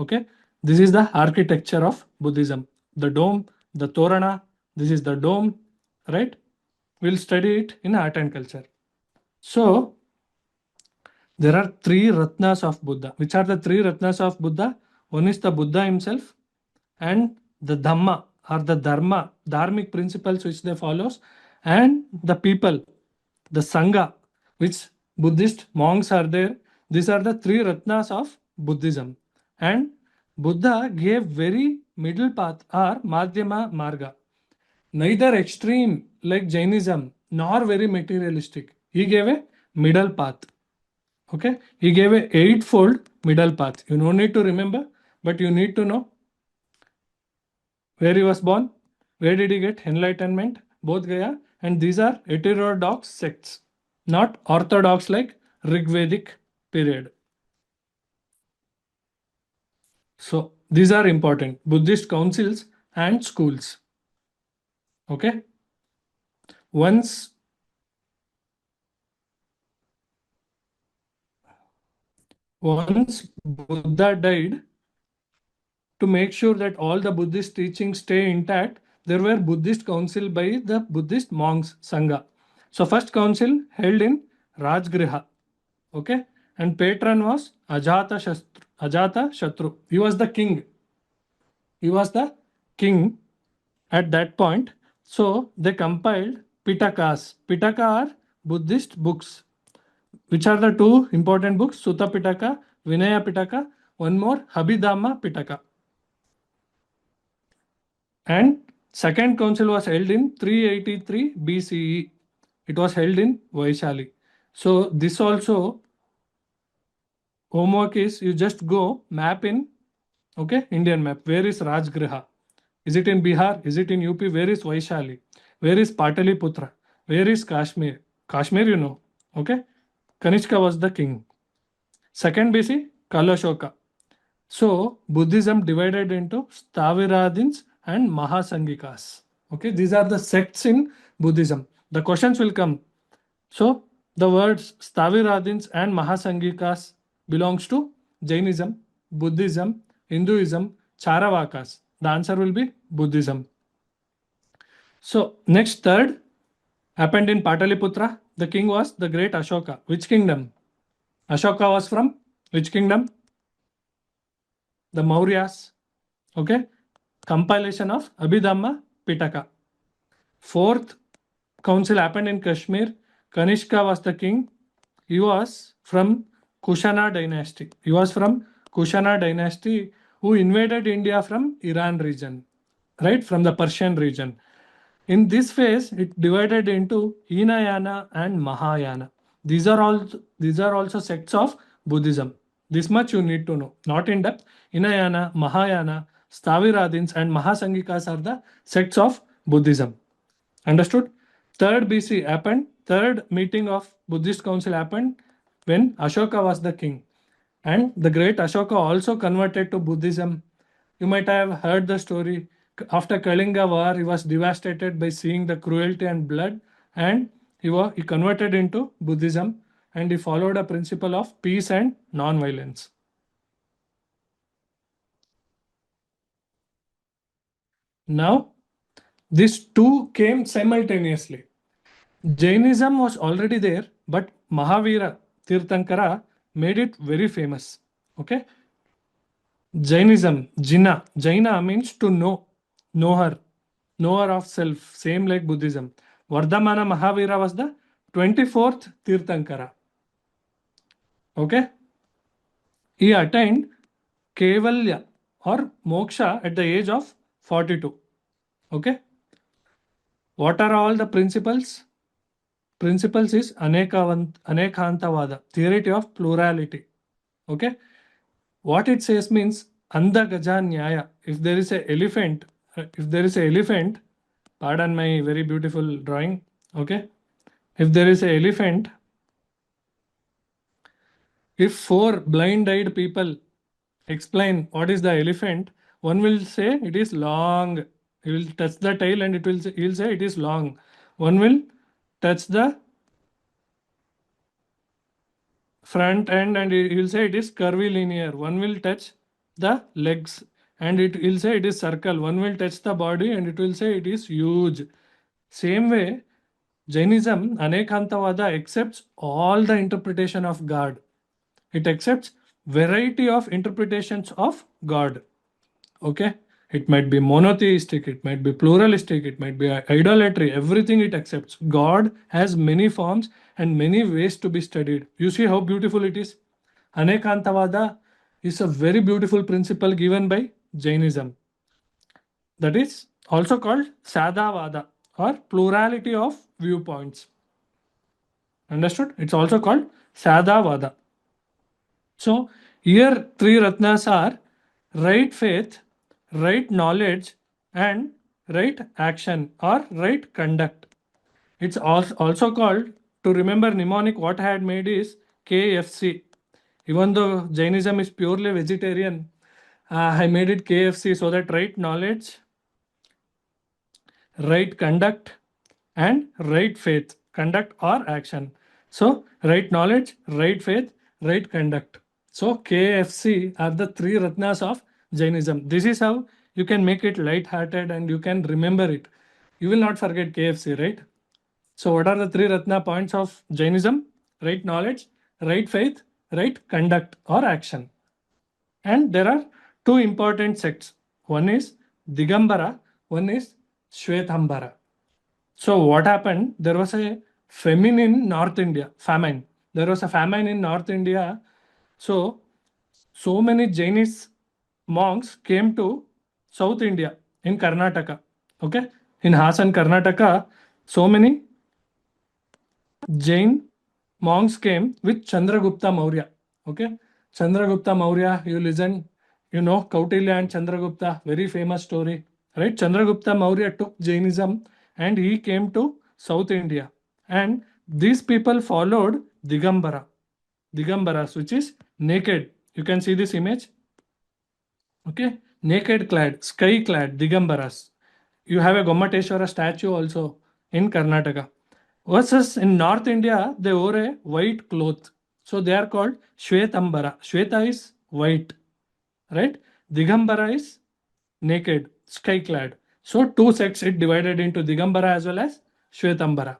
Okay. This is the architecture of Buddhism. The dome, the Torana, this is the dome, right? We'll study it in art and culture. So, there are three Ratnas of Buddha. Which are the three Ratnas of Buddha? One is the Buddha himself, and the Dhamma or the Dharma, dharmic principles which they follows, and the people, the Sangha, which Buddhist monks are there. These are the three Ratnas of Buddhism. And Buddha gave very middle path or Madhyama Marga. Neither extreme like Jainism nor very materialistic. He gave a middle path. Okay, he gave a eightfold middle path. You don't need to remember, but you need to know where he was born, where did he get enlightenment, Bodh Gaya, and these are heterodox sects, not orthodox like Rigvedic period. So these are important Buddhist councils and schools. Okay, once Buddha died, to make sure that all the Buddhist teachings stay intact, there were Buddhist council by the Buddhist monks, Sangha. So first council held in Rajgriha. Okay. And patron was Ajata Shatru. He was the king. He was the king at that point. So they compiled Pitakas. Pitaka are Buddhist books. Which are the two important books? Sutta Pitaka, Vinaya Pitaka, one more, Abhidhamma Pitaka. And second council was held in 383 BCE. It was held in Vaishali. So this also homework is you just go map in, okay, Indian map. Where is Rajgriha? Is it in Bihar? Is it in UP? Where is Vaishali? Where is Pataliputra? Where is Kashmir? Kashmir, you know, okay. Kanishka was the king. Second BC, Kalashoka. So Buddhism divided into Staviradins and Mahasangikas. Okay, these are the sects in Buddhism. The questions will come. So the words Staviradins and Mahasangikas belongs to Jainism, Buddhism, Hinduism, Charavakas. The answer will be Buddhism. So next third happened in Pataliputra. The king was the great Ashoka. Which kingdom? Ashoka was from which kingdom? The Mauryas. Okay. Compilation of Abhidhamma Pitaka. Fourth council happened in Kashmir. Kanishka was the king. He was from Kushana dynasty. He was from Kushana dynasty who invaded India from Iran region, right? From the Persian region. In this phase, it divided into Hinayana and Mahayana. These are also sects of Buddhism. This much you need to know. Not in depth. Hinayana, Mahayana, Staviradins and Mahasangikas are the sects of Buddhism. Understood? Third BC happened. Third meeting of Buddhist council happened when Ashoka was the king. And the great Ashoka also converted to Buddhism. You might have heard the story. After Kalinga war, he was devastated by seeing the cruelty and blood, and he converted into Buddhism, and he followed a principle of peace and non-violence. Now, these two came simultaneously. Jainism was already there, but Mahavira Tirthankara made it very famous. Okay. Jainism, Jaina means to know, knower of self, same like Buddhism. Vardhamana Mahavira was the 24th Tirthankara. Okay. He attained Kevalya or Moksha at the age of 42. Okay. What are all the principles? Principles is Anekantavada, theory of plurality. Okay. What it says means Andha Gaja Nyaya. If there is an elephant, pardon my very beautiful drawing. Okay. If there is an elephant, if four blind-eyed people explain what is the elephant, One will say it is long. He will touch the tail and he will say it is long. One will touch the front end and he will say it is curvilinear. One will touch the legs and it will say it is circle. One will touch the body and it will say it is huge. Same way, Jainism, Anekantavada, accepts all the interpretation of God. It accepts variety of interpretations of God. Okay, it might be monotheistic, it might be pluralistic, it might be idolatry, everything it accepts. God has many forms and many ways to be studied. You see how beautiful it is. Anekantavada is a very beautiful principle given by Jainism. That is also called Sadhavada or plurality of viewpoints. Understood? It's also called Sadhavada. So here three Ratnas are right faith, right knowledge, and right action or right conduct. It's also called, to remember mnemonic, what I had made is KFC. Even though Jainism is purely vegetarian, I made it KFC so that right knowledge, right conduct, and right faith, conduct or action. So right knowledge, right faith, right conduct. So KFC are the three Ratnas of Jainism. This is how you can make it light-hearted and you can remember it. You will not forget KFC, right? So what are the three Ratna points of Jainism? Right knowledge, right faith, right conduct or action. And there are two important sects. One is Digambara, one is Shvetambara. So what happened? There was a famine in North India, famine. There was a famine in North India. So many Jainist monks came to South India in Karnataka. Okay. In Hasan, Karnataka, so many Jain monks came with Chandragupta Maurya. Okay. Chandragupta Maurya, you listen, you know, Kautilya and Chandragupta, very famous story. Right? Chandragupta Maurya took Jainism and he came to South India. And these people followed Digambara. Digambaras, which is naked. You can see this image. Okay. Naked clad, sky clad, Digambaras. You have a Gommateshwara statue also in Karnataka. Versus in North India, they wore a white cloth. So they are called Shvetambara. Shweta is white, right? Digambara is naked, sky clad. So two sects it divided into Digambara as well as Shvetambara.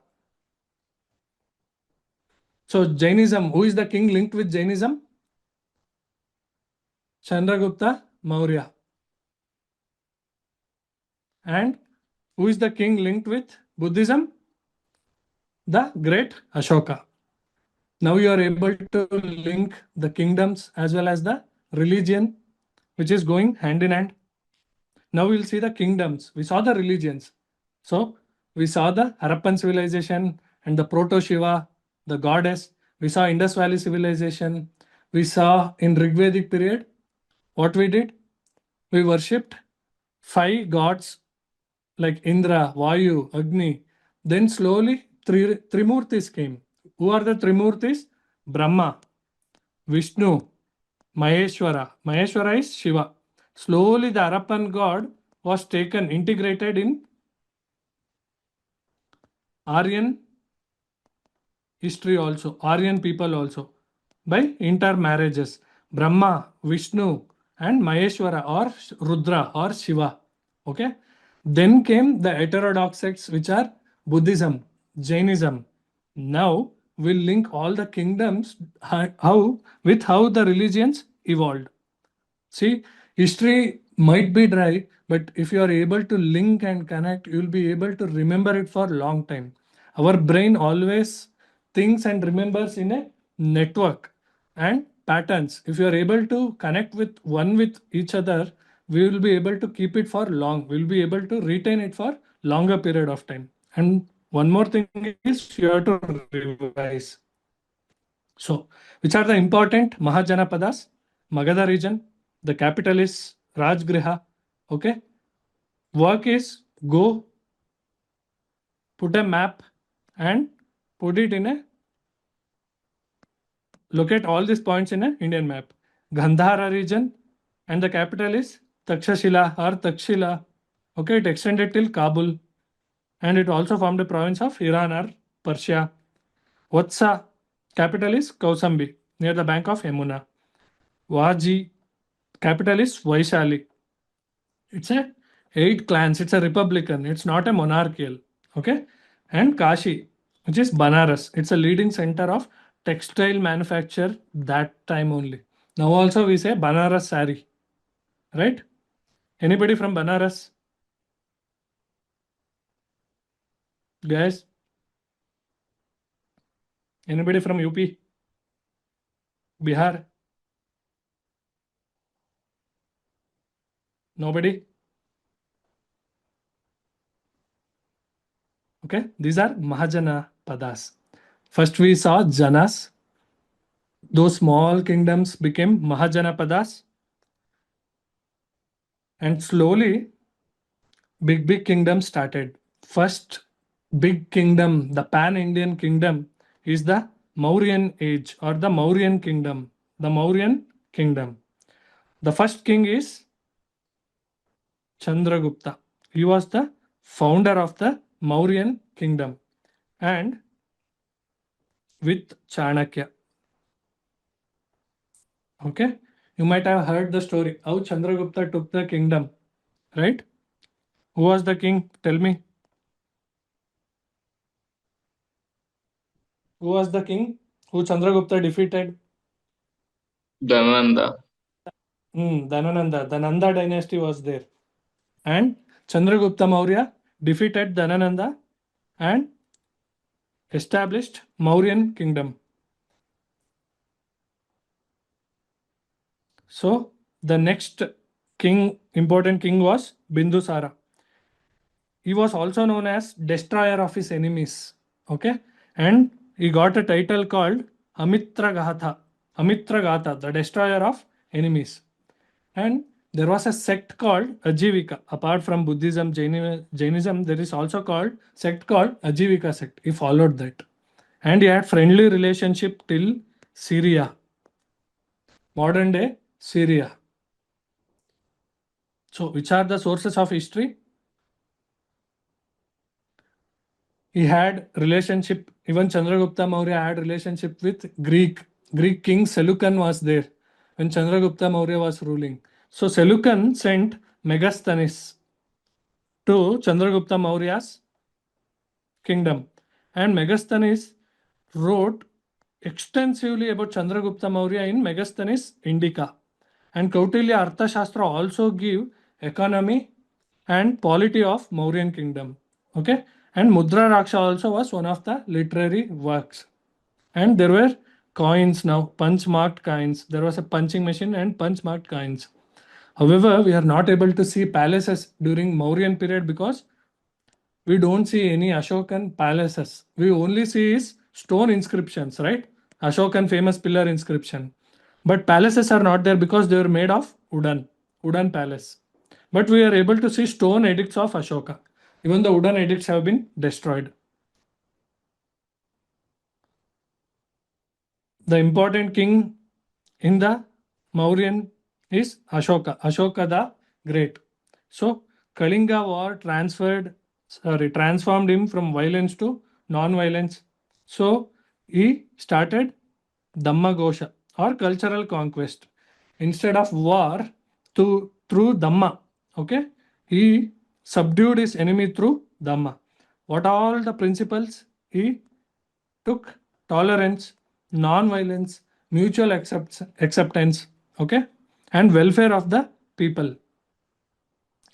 So Jainism, who is the king linked with Jainism? Chandragupta Maurya. And who is the king linked with Buddhism? The great Ashoka. Now you are able to link the kingdoms as well as the religion, which is going hand in hand. Now we'll see the kingdoms. We saw the religions. So we saw the Harappan civilization and the Proto-Shiva, the goddess. We saw Indus Valley civilization. We saw in Rigvedic period, what we did? We worshipped 5 gods like Indra, Vayu, Agni. Then slowly Trimurtis came. Who are the Trimurtis? Brahma, Vishnu, Maheshwara. Maheshwara is Shiva. Slowly the Harappan god was taken, integrated in Aryan history also, Aryan people also, by intermarriages. Brahma, Vishnu, and Maheshwara or Rudra or Shiva. Okay. Then came the heterodox sects, which are Buddhism, Jainism. Now we'll link all the kingdoms with how the religions evolved. See, history might be dry, but if you are able to link and connect, you will be able to remember it for a long time. Our brain always thinks and remembers in a network and patterns. If you are able to connect with each other, we will be able to keep it for long. We will be able to retain it for longer period of time. And one more thing is you have to revise. So, which are the important Mahajanapadas? Magadha region. The capital is Rajgriha. Okay. Work is go put a map and put it in a locate all these points in an Indian map. Gandhara region and the capital is Takshashila or Takshila. Okay, it extended till Kabul, and it also formed a province of Iran or Persia. Vatsa, capital is Kausambi, near the bank of Yamuna. Vaji, capital is Vaishali. It's a 8 clans. It's a republican. It's not a monarchical. Okay. And Kashi, which is Banaras. It's a leading center of textile manufacture that time only. Now also we say Banaras sari. Right? Anybody from Banaras? Guys? Anybody from UP? Bihar? Nobody? Okay. These are Mahajana Padas. First we saw Janas. Those small kingdoms became Mahajana Padas. And slowly big kingdom started. First big kingdom, the pan-Indian kingdom, is the Mauryan age or the Mauryan kingdom. The Mauryan kingdom. The first king is Chandragupta. He was the founder of the Mauryan kingdom, and with Chanakya. Okay, you might have heard the story how Chandragupta took the kingdom, right? Who was the king? Tell me. Who was the king who Chandragupta defeated? Dhanananda. Dhanananda. The Nanda dynasty was there. And Chandragupta Maurya defeated Dhanananda and established Mauryan kingdom. So the next king, important king, was Bindusara. He was also known as destroyer of his enemies. Okay, and he got a title called Amitragatha. Amitragatha, the destroyer of enemies. And there was a sect called Ajivika. Apart from Buddhism, Jainism, there is also called sect called Ajivika sect. He followed that. And he had friendly relationship till Syria. Modern day Syria. So which are the sources of history? He had relationship, even Chandragupta Maurya had relationship with Greek king Seleucus was there when Chandragupta Maurya was ruling. So Seleucus sent Megasthenes to Chandragupta Maurya's kingdom, and Megasthenes wrote extensively about Chandragupta Maurya in Megasthenes Indica. And Kautilya Arthashastra also give economy and polity of Mauryan kingdom. Okay, and Mudra Raksha also was one of the literary works. And there were coins now, punch marked coins. There was a punching machine and punch marked coins. However, we are not able to see palaces during Mauryan period because we don't see any Ashokan palaces. We only see is stone inscriptions, right? Ashokan famous pillar inscription. But palaces are not there because they were made of wooden palace. But we are able to see stone edicts of Ashoka. Even the wooden edicts have been destroyed. The important king in the Mauryan is Ashoka. Ashoka the Great. So Kalinga war transformed him from violence to non-violence. So he started Dhamma Gosha or cultural conquest. Instead of war through Dhamma, okay, he subdued his enemy through Dhamma. What are all the principles? He took tolerance, non-violence, mutual acceptance, okay, and welfare of the people.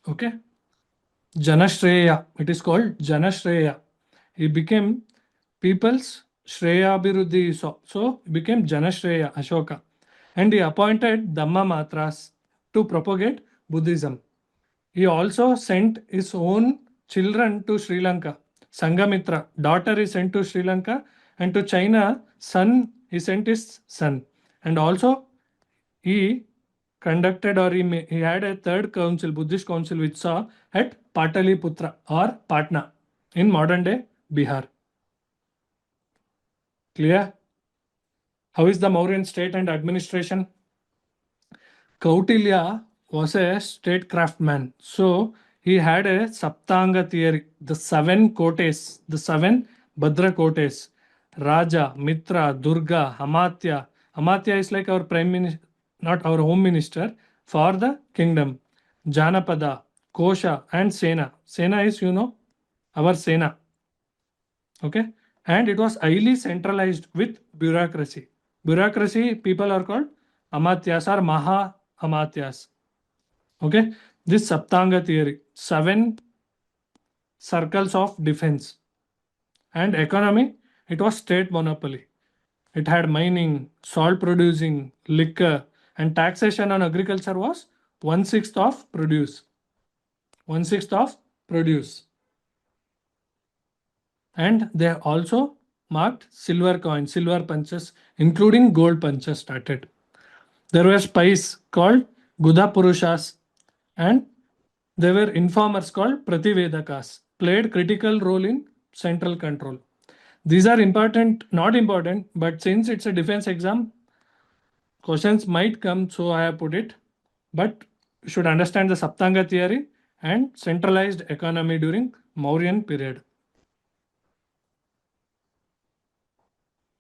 Okay, Janashreya, it is called Janashreya. He became people's Shreya Abhiruddhi. So he became Janashreya Ashoka. And he appointed Dhamma Matras to propagate Buddhism. He also sent his own children to Sri Lanka. Sangamitra, daughter is sent to Sri Lanka, and to China, son, he sent his son. And also he conducted, or he had a third council, Buddhist council, which saw at Pataliputra or Patna in modern day Bihar. Clear? How is the Mauryan state and administration? Kautilya was a statecraftman. So he had a Saptanga theory, the 7 Kotes, the 7 Bhadra Kotes, Raja, Mitra, Durga, Amatya. Amatya is like our prime minister, not our home minister, for the kingdom. Janapada, Kosha, and Sena. Sena is, our Sena. Okay. And it was highly centralized with bureaucracy. Bureaucracy, people are called Amatyas or Maha Amatyas. Okay. This Saptanga theory, 7 circles of defense. And economy, it was state monopoly. It had mining, salt producing, liquor, and taxation on agriculture was 1/6 of produce. 1/6 of produce. And they also marked silver coins, silver punches, including gold punches started. There were spies called Gudha Purushas, and there were informers called Prativedakas, played critical role in central control. These are important, not important, but since it's a defense exam, questions might come, so I have put it. But you should understand the Saptanga theory and centralized economy during Mauryan period.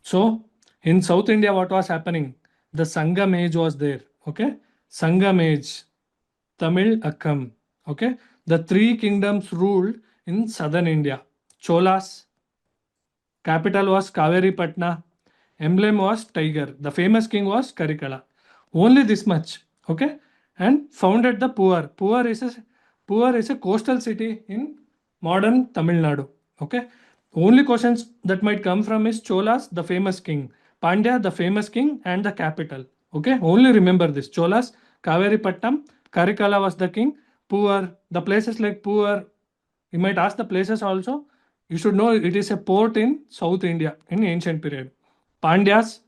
So in South India, what was happening? The Sangam age was there. Okay. Sangam age, Tamil Akkam. Okay. The 3 kingdoms ruled in southern India. Cholas, capital was Kaveri Patna, emblem was tiger. The famous king was Karikala. Only this much. Okay. And founded the Puar. Puar is a coastal city in modern Tamil Nadu. Okay. Only questions that might come from is Cholas, the famous king, Pandya, the famous king, and the capital. Okay. Only remember this. Cholas, Kaveri Pattam, Karikala was the king, Puar, the places like Puar. You might ask the places also. You should know it is a port in South India in ancient period. Pandyas,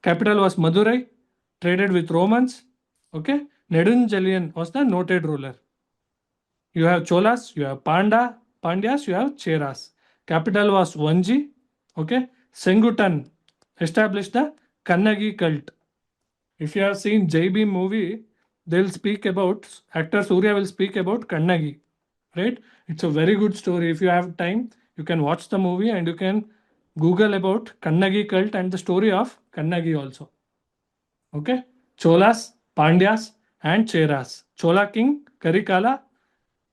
capital was Madurai, traded with Romans. Okay. Nedunjalian was the noted ruler. You have Cholas, you have Pandyas, you have Cheras. Capital was Vanji. Okay. Sengutan established the Kannagi cult. If you have seen JB movie, they'll speak about, actor Surya will speak about Kannagi. Right? It's a very good story. If you have time, you can watch the movie and you can Google about Kannagi cult and the story of Kannagi also. Okay. Cholas, Pandyas, and Cheras. Chola king, Karikala,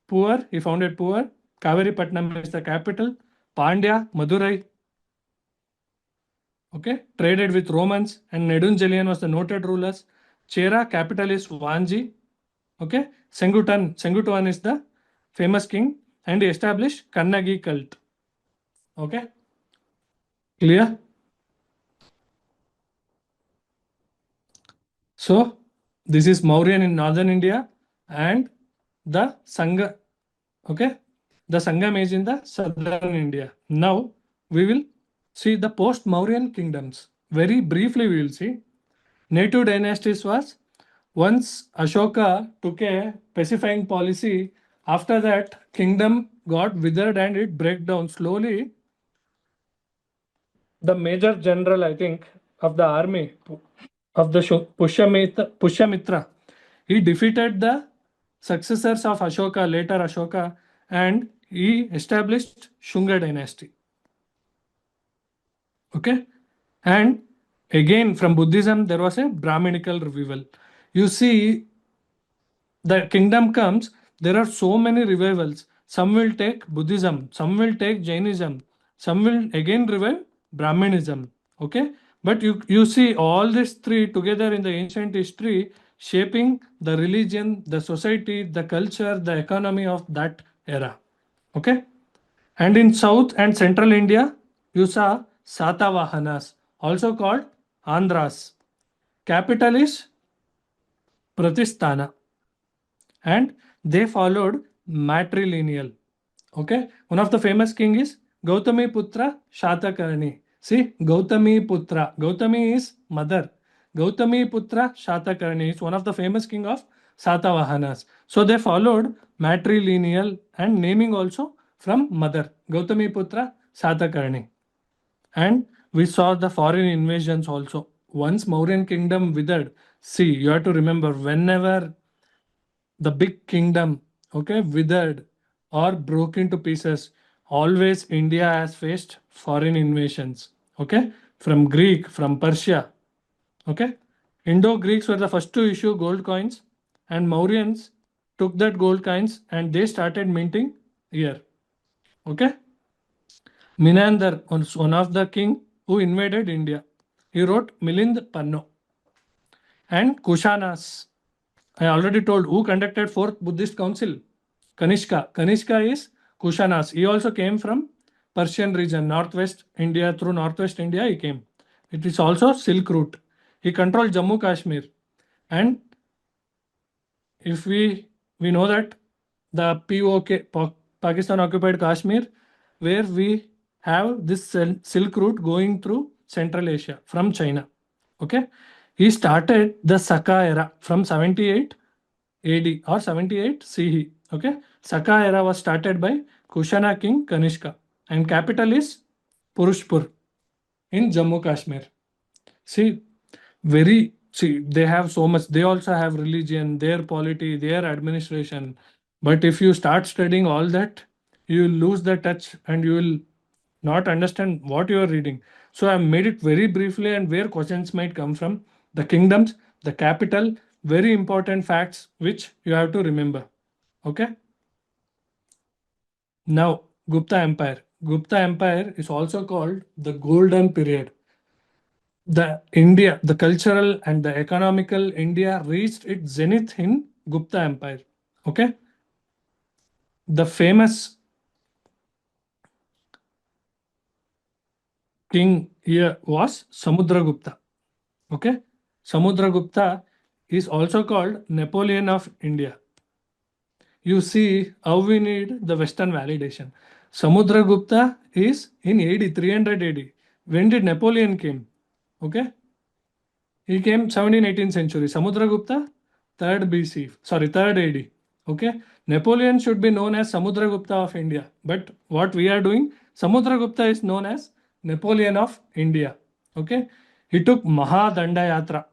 Puar, he founded Puar. Kaveri Patnam is the capital. Pandya, Madurai. Okay, traded with Romans, and Nedunjalian was the noted rulers. Chera, capital is Vanji. Okay, Sengutuan is the famous king, and he established Kannagi cult. Okay, clear? So this is Mauryan in northern India and the Sangha. Okay, the Sangam age in the southern India. Now we will see the post-Mauryan kingdoms. Very briefly, we will see. Native dynasties was once Ashoka took a pacifying policy. After that, kingdom got withered and it broke down slowly. The major general, I think, of the army of the Pushyamitra, he defeated the successors of Ashoka, later Ashoka, and he established Shunga dynasty. Okay. And again, from Buddhism, there was a Brahminical revival. You see, the kingdom comes, there are so many revivals. Some will take Buddhism, some will take Jainism, some will again revive Brahmanism. Okay. But you see all these 3 together in the ancient history shaping the religion, the society, the culture, the economy of that era. Okay. And in South and Central India, you saw Satavahanas, also called Andhras. Capital is Pratisthana. And they followed matrilineal. Okay. One of the famous king is Gautami Putra Shatakarni. See, Gautami Putra. Gautami is mother. Gautami Putra Shatakarni is one of the famous king of Satavahanas. So they followed matrilineal and naming also from mother. Gautami Putra Satakarni. And we saw the foreign invasions also. Once Mauryan kingdom withered, see, you have to remember whenever the big kingdom, okay, withered or broke into pieces, always India has faced foreign invasions, okay, from Greek, from Persia, okay. Indo-Greeks were the first to issue gold coins, and Mauryans took that gold coins and they started minting here, okay. Menander was one of the king who invaded India. He wrote Milind Panno. And Kushanas, I already told who conducted fourth Buddhist council. Kanishka. Kanishka is Kushanas. He also came from Persian region, northwest India. Through northwest India he came. It is also Silk Route. He controlled Jammu Kashmir. And if we know that the POK, Pakistan occupied Kashmir, where we have this Silk Route going through Central Asia from China. Okay, he started the Saka era from 78 AD or 78 CE. Okay, Saka era was started by Kushana king Kanishka, and capital is Purushpur in Jammu Kashmir. See, they have so much. They also have religion, their polity, their administration. But if you start studying all that, you will lose the touch and you will not understand what you are reading. So I made it very briefly and where questions might come from. The kingdoms, the capital, very important facts which you have to remember. Okay. Now, Gupta Empire. Gupta Empire is also called the Golden Period. The cultural and the economical India reached its zenith in Gupta Empire. Okay. The famous king here was Samudragupta. Okay. Samudragupta is also called Napoleon of India. You see how we need the Western validation. Samudragupta is in AD 300 AD. When did Napoleon came? Okay. He came 17th-18th century. Samudragupta, 3rd BC. Sorry, 3rd AD. Okay. Napoleon should be known as Samudragupta of India. But what we are doing, Samudragupta is known as Napoleon of India. Okay. He took Mahadanda Yatra.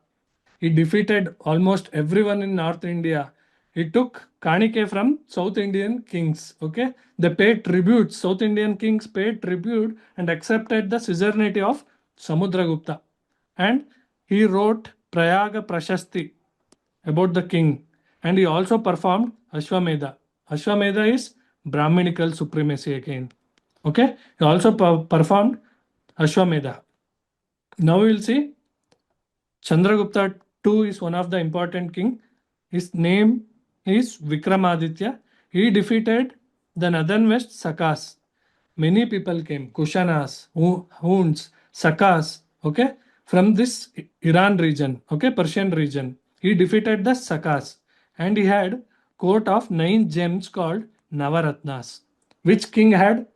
He defeated almost everyone in North India. He took Kanike from South Indian kings. Okay. They paid tribute. South Indian kings paid tribute and accepted the suzerainty of Samudragupta. And he wrote Prayaga Prashasti about the king. And he also performed Ashwamedha. Ashwamedha is Brahminical supremacy again. Okay. He also performed Ashwamedha. Now we will see Chandragupta II is one of the important king. His name is Vikramaditya. He defeated the northern west Sakas. Many people came, Kushanas, Huns, Sakas, okay, from this Iran region, okay, Persian region. He defeated the Sakas and he had coat of 9 gems called Navaratnas. Which king had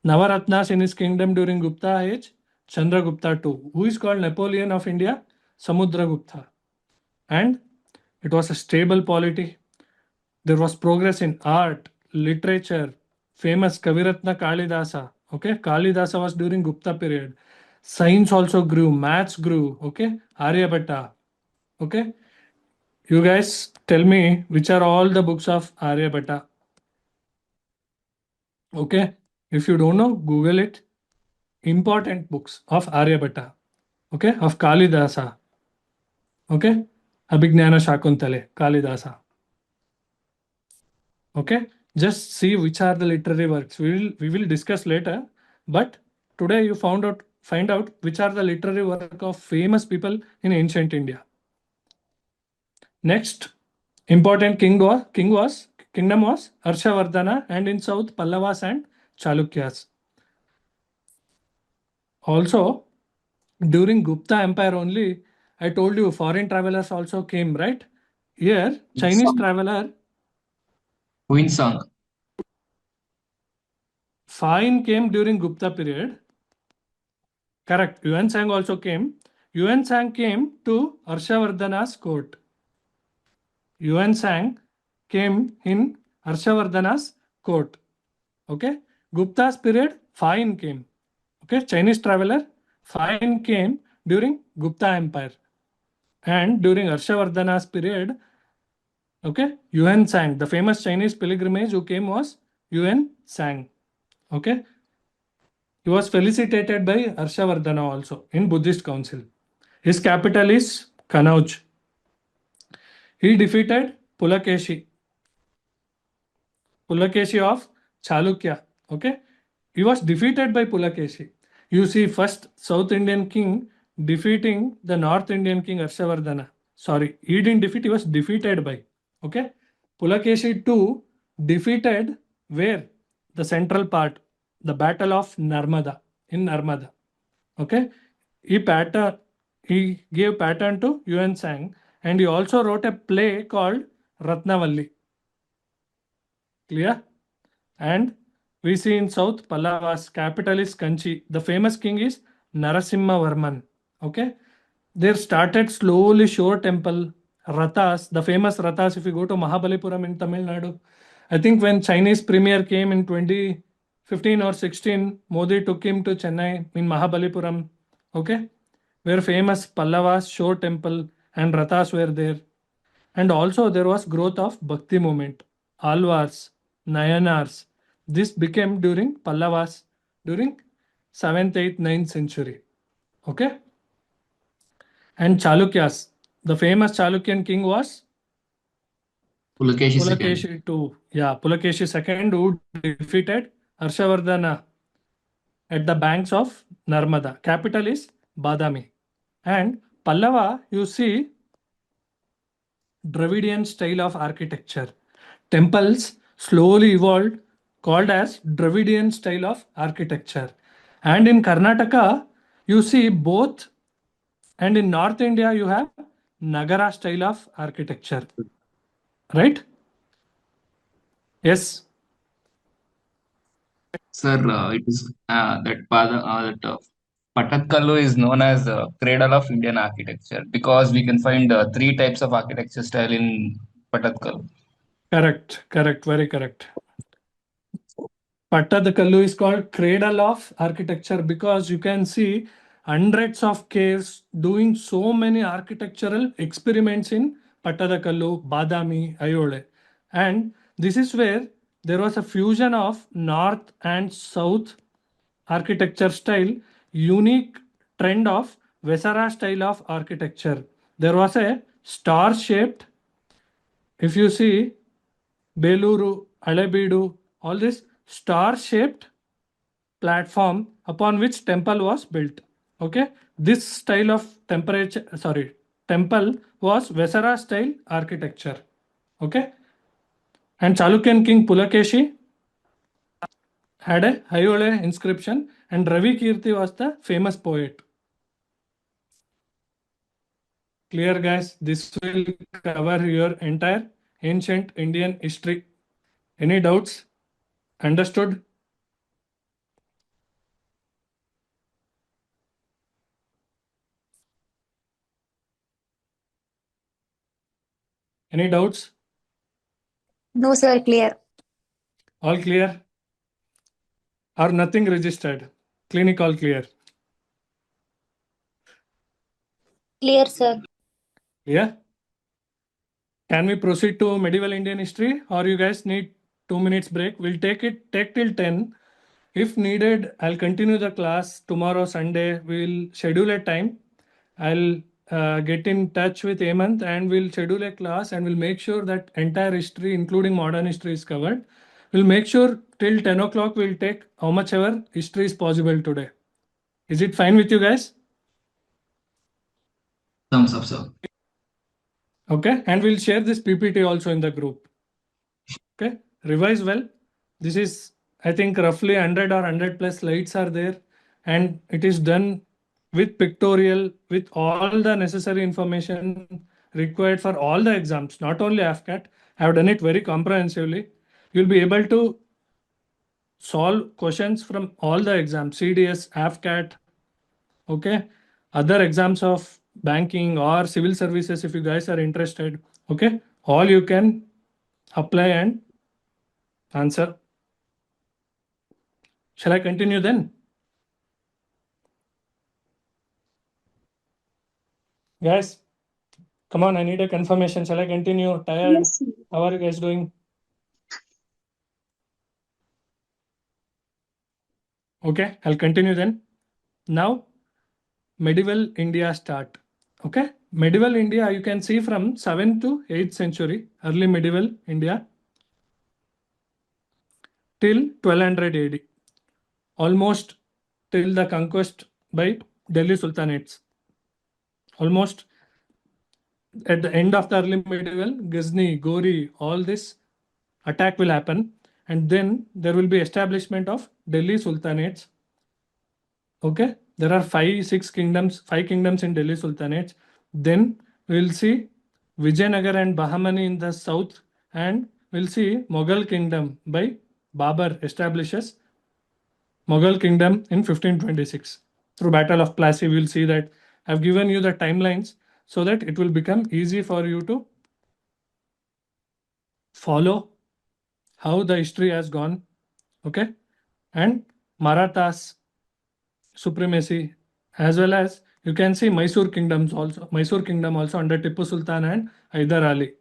Navaratnas in his kingdom during Gupta age? Chandragupta II. Who is called Napoleon of India? Samudragupta. And it was a stable polity. There was progress in art, literature, famous Kaviratna Kalidasa. Okay, Kalidasa was during Gupta period. Science also grew, maths grew. Okay, Aryabhatta. Okay, you guys tell me which are all the books of Aryabhatta. Okay, if you don't know, Google it. Important books of Aryabhatta. Okay, of Kalidasa. Okay, Abhignana Shakuntale, Kalidasa. Okay, just see which are the literary works. We will discuss later, but today you find out which are the literary work of famous people in ancient India. Next important kingdom was Harshavardhana, and in south Pallavas and Chalukyas. Also during Gupta Empire only, I told you foreign travelers also came, right? Here Chinese traveler Winsong. Fine came during Gupta period. Correct. Yuan Sang also came. Yuan Sang came to Harshavardhana's court. Yuan Sang came in Harshavardhana's court. Okay. Gupta's period, Fine came. Okay. Chinese traveler, Fine came during Gupta Empire. And during Harshavardhana's period, Okay, Yuan Sang, the famous Chinese pilgrimage who came was Yuan Sang. Okay, he was felicitated by Harshavardhana also in Buddhist council. His capital is Kanauj. He defeated Pulakeshi of Chalukya. Okay, he was defeated by Pulakeshi. You see, first South Indian king defeating the North Indian king Harshavardhana. Sorry, he didn't defeat, he was defeated by. Okay, Pulakeshi too defeated where? The central part, the Battle of Narmada, in Narmada. Okay, he gave pattern to Yuan Sang, and he also wrote a play called Ratnavalli. Clear? And we see in South Pallavas, capital is Kanchi. The famous king is Narasimha Varman. Okay, there started slowly Shore temple, Rathas, the famous Rathas. If you go to Mahabalipuram in Tamil Nadu, I think when Chinese premier came in 2015 or 16, Modi took him to Chennai in Mahabalipuram. Okay, where famous Pallavas, Shore temple, and Rathas were there. And also there was growth of Bhakti movement, Alvars, Nayanars. This became during Pallavas, during 7th, 8th, 9th century. Okay. And Chalukyas, the famous Chalukyan king was Pulakeshi II. Pulakeshi II. Yeah, Pulakeshi II who defeated Harshavardhana at the banks of Narmada. Capital is Badami. And Pallava, you see, Dravidian style of architecture. Temples slowly evolved, called as Dravidian style of architecture. And in Karnataka, you see both, and in North India, you have Nagara style of architecture. Right? Yes. Sir, it is that Patakkalu is known as the cradle of Indian architecture because we can find three types of architecture style in Patakkalu. Correct. Very correct. Pattadakallu is called cradle of architecture because you can see hundreds of caves doing so many architectural experiments in Pattadakallu, Badami, Ayole. And this is where there was a fusion of north and south architecture style, unique trend of Vesara style of architecture. There was a star shaped, if you see Beluru, Alebeedu, all this star shaped platform upon which temple was built. Okay, this style of temple was Vesara style architecture. Okay, and Chalukyan king Pulakeshi had a Hayole inscription, and Ravi Kirti was the famous poet. Clear, guys? This will cover your entire ancient Indian history. Any doubts? Understood? Any doubts? No, sir, clear. All clear? Or nothing registered? Clinic all clear? Clear, sir. Yeah? Can we proceed to medieval Indian history, or you guys need 2 minutes break? We'll take till 10. If needed, I'll continue the class tomorrow, Sunday. We'll schedule a time. I'll get in touch with Hemant and we'll schedule a class and we'll make sure that entire history, including modern history, is covered. We'll make sure till 10 o'clock we'll take how much ever history is possible today. Is it fine with you guys? Thumbs up, sir. Okay, and we'll share this PPT also in the group. Okay, revise well. This is, I think, roughly 100 or 100 plus slides are there, and it is done with pictorial, with all the necessary information required for all the exams, not only AFCAT. I have done it very comprehensively. You'll be able to solve questions from all the exams, CDS, AFCAT, okay, other exams of banking or civil services. If you guys are interested, okay, all you can apply and answer. Shall I continue then? Guys, Come on, I need a confirmation. Shall I continue? Tired? Yes, sir. How are you guys doing? Okay, I'll continue then. Now, medieval India start. Okay, medieval India, you can see from 7th to 8th century, early medieval India, till 1200 AD, almost till the conquest by Delhi Sultanates. Almost at the end of the early medieval, Ghazni, Gori, all this attack will happen, and then there will be establishment of Delhi Sultanates. Okay, there are five kingdoms in Delhi Sultanate. Then we'll see Vijayanagar and Bahamani in the south, and we'll see Mughal kingdom by Babur establishes Mughal kingdom in 1526. Through Battle of Plassey, we'll see that I've given you the timelines so that it will become easy for you to follow how the history has gone. Okay, and Marathas supremacy, as well as you can see Mysore kingdom also under Tipu Sultan and Hyder Ali.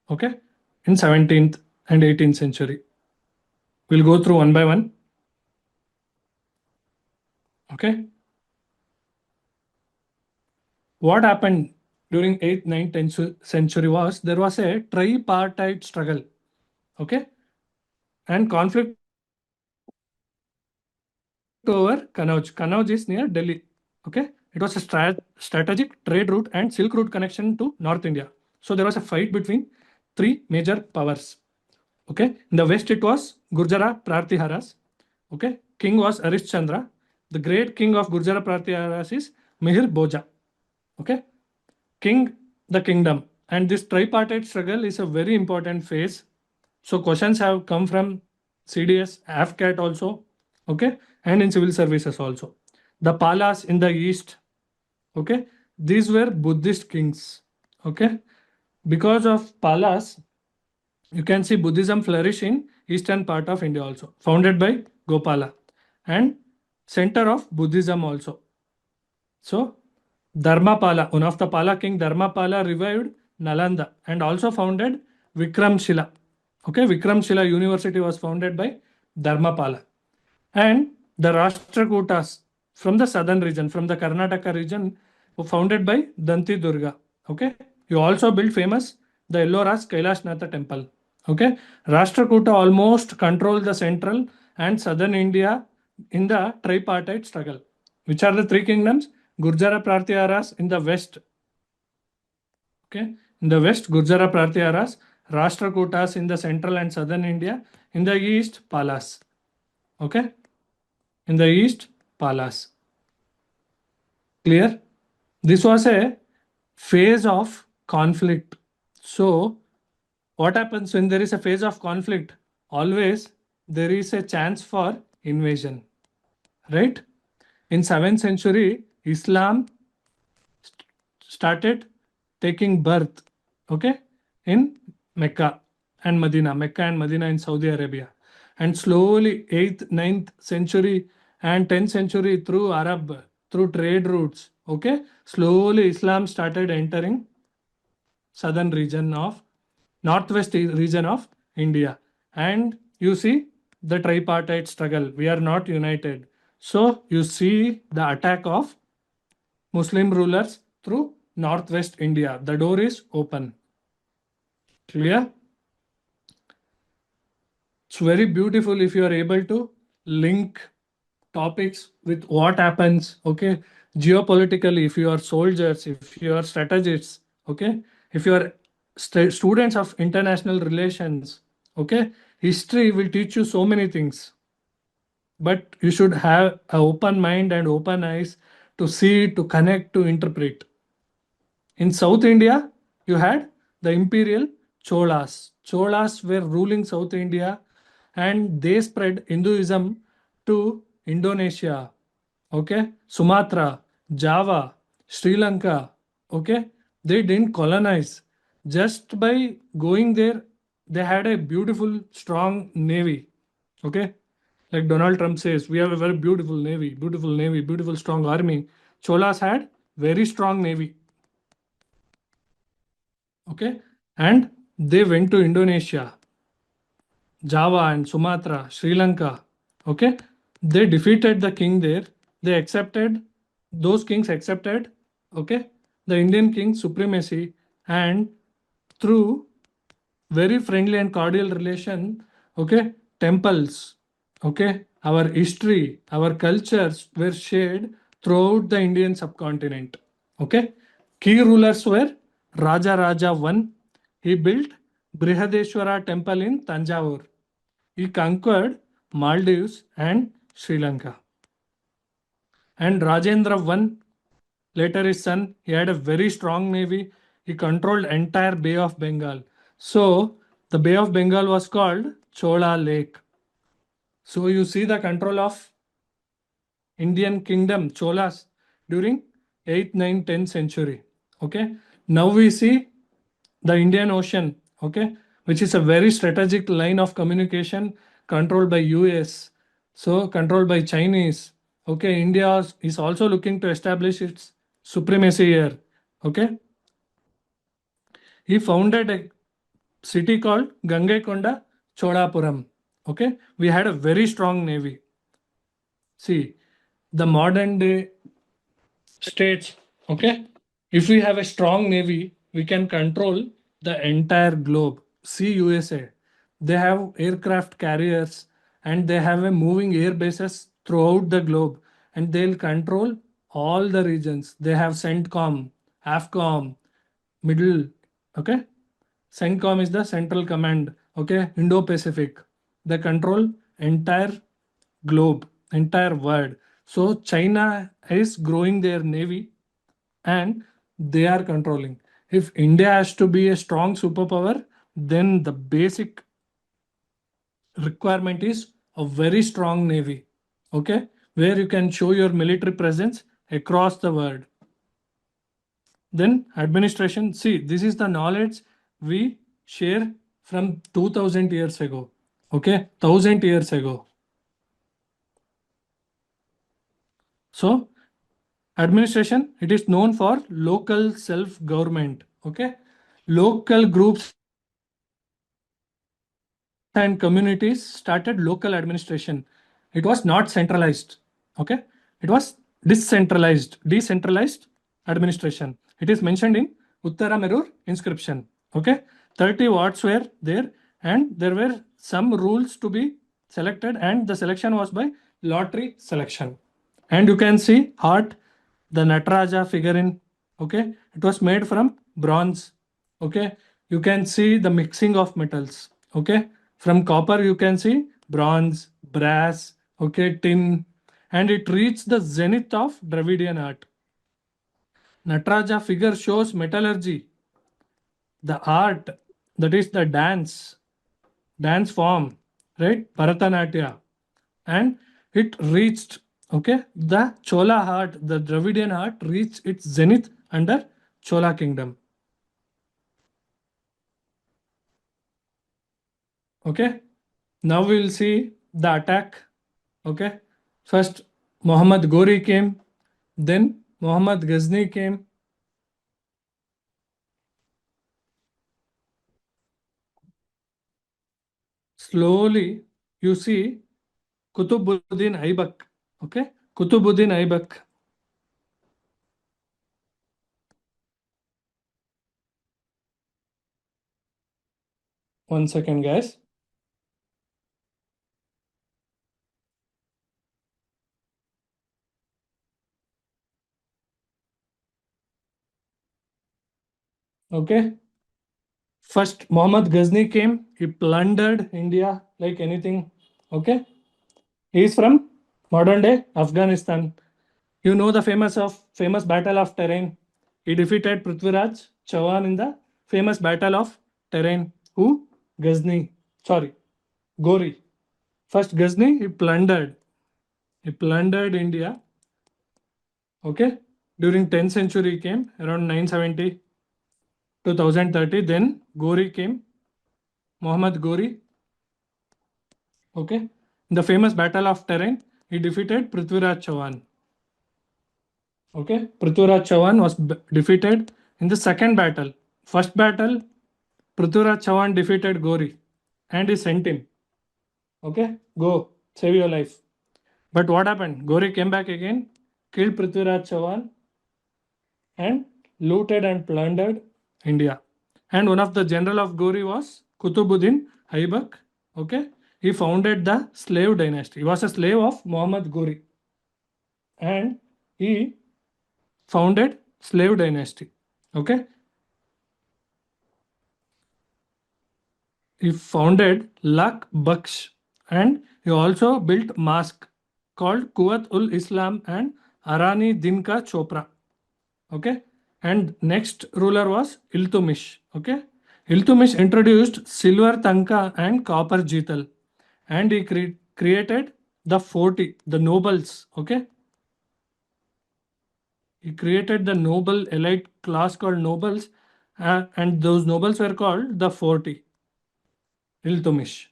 Okay, in 17th and 18th century. We'll go through one by one. Okay. What happened during 8th, 9th, 10th century was there was a tripartite struggle. Okay, and conflict over Kanauj. Kanauj is near Delhi. Okay, it was a strategic trade route and Silk Route connection to North India. So there was a fight between three major powers. Okay, in the west it was Gurjara Pratiharas. Okay, king was Harishchandra. The great king of Gurjara Pratiharas is Mihir Bhoja. Okay, king, the kingdom, and this tripartite struggle is a very important phase. So questions have come from CDS, AFCAT also. Okay, and in civil services also. The Palas in the east. Okay, these were Buddhist kings. Okay, because of Palas, you can see Buddhism flourish in eastern part of India also, founded by Gopala, and center of Buddhism also. So Dharmapala, one of the Pala king, Dharmapala revived Nalanda and also founded Vikramshila. Okay, Vikramshila University was founded by Dharmapala. And the Rashtrakutas from the southern region, from the Karnataka region, were founded by Danti Durga. Okay, you also built famous the Ellora's Kailash Natha temple. Okay, Rashtrakuta almost controlled the central and southern India in the tripartite struggle. Which are the three kingdoms? Gurjara Pratiharas in the west. Okay, in the west, Gurjara Pratiharas, Rashtrakutas in the central and southern India. In the east, Palas. Okay, in the east, Palas. Clear? This was a phase of conflict. So, what happens when there is a phase of conflict? Always there is a chance for invasion, right? In 7th century, Islam started taking birth, okay, in Mecca and Medina in Saudi Arabia. And slowly 8th, 9th century and 10th century through trade routes, okay, slowly Islam started entering southern region of northwest region of India. And you see the tripartite struggle. We are not united. So you see the attack of Muslim rulers through northwest India. The door is open. Clear? It's very beautiful if you are able to link topics with what happens. Okay, geopolitically, if you are soldiers, if you are strategists, okay, if you are students of international relations, okay, history will teach you so many things. But you should have an open mind and open eyes to see, to connect, to interpret. In South India, you had the imperial Cholas. Cholas were ruling South India and they spread Hinduism to Indonesia, okay, Sumatra, Java, Sri Lanka, okay. They didn't colonize. Just by going there, they had a beautiful, strong navy, okay. Like Donald Trump says, we have a very beautiful navy, beautiful strong army. Cholas had very strong navy. Okay, and they went to Indonesia, Java and Sumatra, Sri Lanka. Okay, they defeated the king there. They accepted, those kings accepted, okay, the Indian king's supremacy, and through very friendly and cordial relation, okay, temples, okay, our history, our cultures were shared throughout the Indian subcontinent. Okay, key rulers were Raja Raja I. He built Brihadeshwara temple in Tanjavur. He conquered Maldives and Sri Lanka. And Rajendra I, later his son, he had a very strong navy. He controlled entire Bay of Bengal. So the Bay of Bengal was called Chola Lake. So you see the control of Indian kingdom Cholas during 8th, 9th, 10th century. Okay. Now we see the Indian Ocean, okay, which is a very strategic line of communication controlled by US, so controlled by Chinese. Okay, India is also looking to establish its supremacy here. Okay, he founded a city called Gangaikonda Cholapuram. Okay, we had a very strong navy. See, the modern day states, okay, if we have a strong navy, we can control the entire globe. See USA, they have aircraft carriers and they have a moving air bases throughout the globe, and they'll control all the regions. They have CENTCOM, AFCOM, middle, okay. CENTCOM is the central command, okay, Indo-Pacific. They control entire globe, entire world. So China is growing their navy and they are controlling. If India has to be a strong superpower, then the basic requirement is a very strong navy, okay, where you can show your military presence across the world. Then administration, see, this is the knowledge we share from 2000 years ago, okay, 1000 years ago. So administration, it is known for local self-government, okay. Local groups and communities started local administration. It was not centralized, okay. It was decentralized administration. It is mentioned in Uttara Merur inscription, okay. 30 wards were there and there were some rules to be selected and the selection was by lottery selection. And you can see heart, the Nataraja figurine, okay, it was made from bronze, okay. You can see the mixing of metals, okay. From copper you can see bronze, brass, okay, tin, and it reached the zenith of Dravidian art. Nataraja figure shows metallurgy, the art, that is the dance form, right, Bharatanatyam, and it reached, okay, the Chola art, the Dravidian art reached its zenith under Chola kingdom. Okay, now we will see the attack. Okay, first Muhammad Ghori came, then Muhammad Ghazni came. Slowly you see Kutubuddin Aibak. Okay, Kutubuddin Aibak. One second, guys. Okay. First, Muhammad Ghazni came. He plundered India like anything. Okay. He is from modern day Afghanistan. You know the famous battle of Terrain. He defeated Prithviraj Chauhan in the famous battle of Terrain. Who? Ghazni. Sorry, Gori. First Ghazni, he plundered. He plundered India. Okay. During 10th century he came around 970 to 1030. Then Gori came. Muhammad Gori. Okay. In the famous battle of Terrain, he defeated Prithviraj Chauhan. Okay. Prithviraj Chauhan was defeated in the second battle. First battle, Prithviraj Chauhan defeated Gori and he sent him. Okay, go save your life. But what happened? Gori came back again, killed Prithviraj Chauhan and looted and plundered India. And one of the general of Gori was Kutubuddin Aibak. Okay, he founded the slave dynasty. He was a slave of Muhammad Gori, and he founded slave dynasty. Okay, he founded Lak Baksh, and he also built mosque called Kuwat ul Islam and Arani Dinka Chopra. Okay, and next ruler was Iltutmish. Okay, Iltutmish introduced silver tanka and copper jital, and he created the 40, the nobles. Okay, he created the noble elite class called nobles, and those nobles were called the 40. Iltutmish.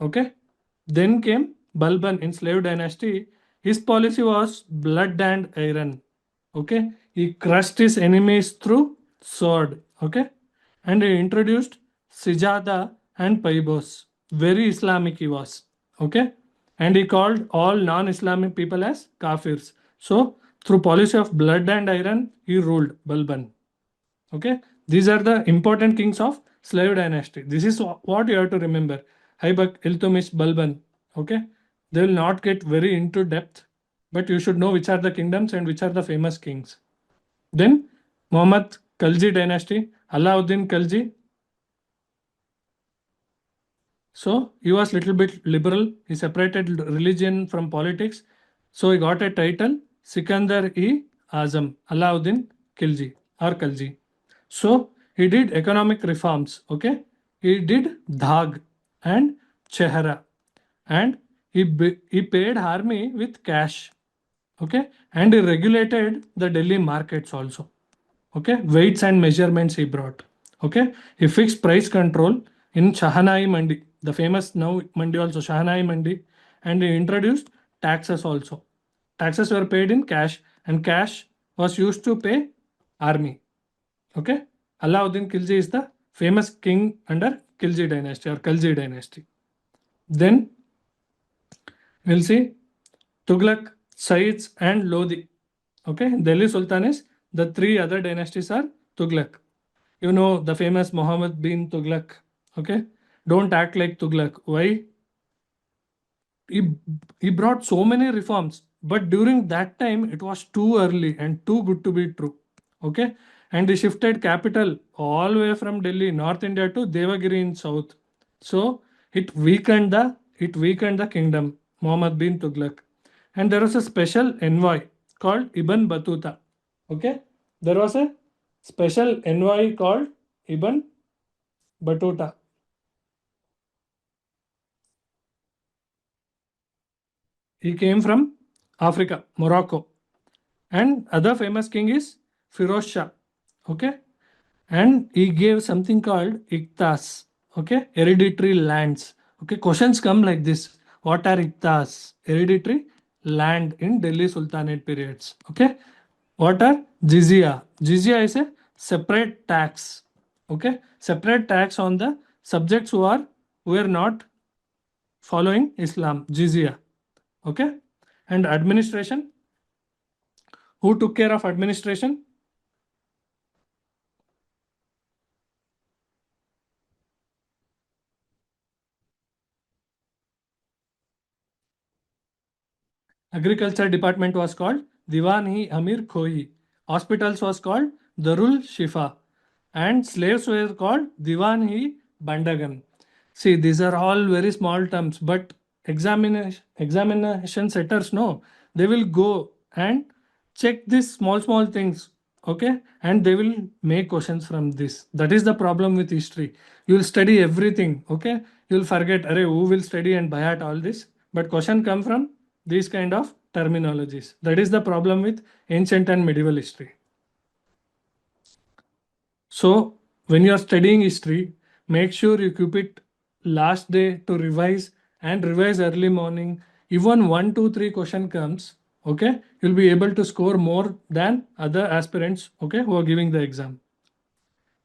Okay, then came Balban in slave dynasty. His policy was blood and iron. Okay, he crushed his enemies through sword. Okay, and he introduced Sijada and Paibos. Very Islamic he was. Okay, and he called all non-Islamic people as kafirs. So through policy of blood and iron, he ruled Balban. Okay, these are the important kings of slave dynasty. This is what you have to remember. Haibak, Iltutmish, Balban. Okay, they will not get very into depth, but you should know which are the kingdoms and which are the famous kings. Then Muhammad Khalji dynasty, Alauddin Khalji. So he was little bit liberal. He separated religion from politics. So he got a title Sikandar-e-Azam, Alauddin Khilji or Khalji. So he did economic reforms. Okay, he did Dhag and Chehra, and he paid army with cash. Okay, and he regulated the Delhi markets also. Okay, weights and measurements he brought. Okay, he fixed price control in Shahanai Mandi, the famous now Mandi also Shahanai Mandi, and he introduced taxes also. Taxes were paid in cash, and cash was used to pay army. Okay, Alauddin Khilji is the famous king under Khilji dynasty or Khalji dynasty. Then we'll see Tughlaq, Saids, and Lodi. Okay, Delhi Sultanates. The three other dynasties are Tughlaq. You know the famous Muhammad bin Tughlaq. Okay, don't act like Tughlaq. Why? He brought so many reforms, but during that time it was too early and too good to be true. Okay, and he shifted capital all the way from Delhi, North India, to Devagiri in South. So it weakened the kingdom, Muhammad bin Tughlaq. And there was a special envoy called Ibn Battuta. Okay, there was a special envoy called Ibn Battuta. He came from Africa, Morocco. And other famous king is Firoz Shah. Okay, and he gave something called Iktas. Okay, hereditary lands. Okay, questions come like this: what are Iktas? Hereditary land in Delhi Sultanate periods. Okay, what are jizya? Jizya is a separate tax. Okay, separate tax on the subjects who are not following Islam. Jizya. Okay, and administration. Who took care of administration? Agriculture department was called Diwan-e Amir Khoi. Hospitals was called Darul Shifa. And slaves were called Diwan-e Bandagan. See, these are all very small terms, but examination setters know. They will go and check these small things. Okay, and they will make questions from this. That is the problem with history. You will study everything. Okay, you will forget, array, who will study and by heart all this. But question come from these kind of terminologies. That is the problem with ancient and medieval history. So when you are studying history, make sure you keep it last day to revise and revise early morning. Even 1, 2, 3 question comes, okay, you'll be able to score more than other aspirants, okay, who are giving the exam.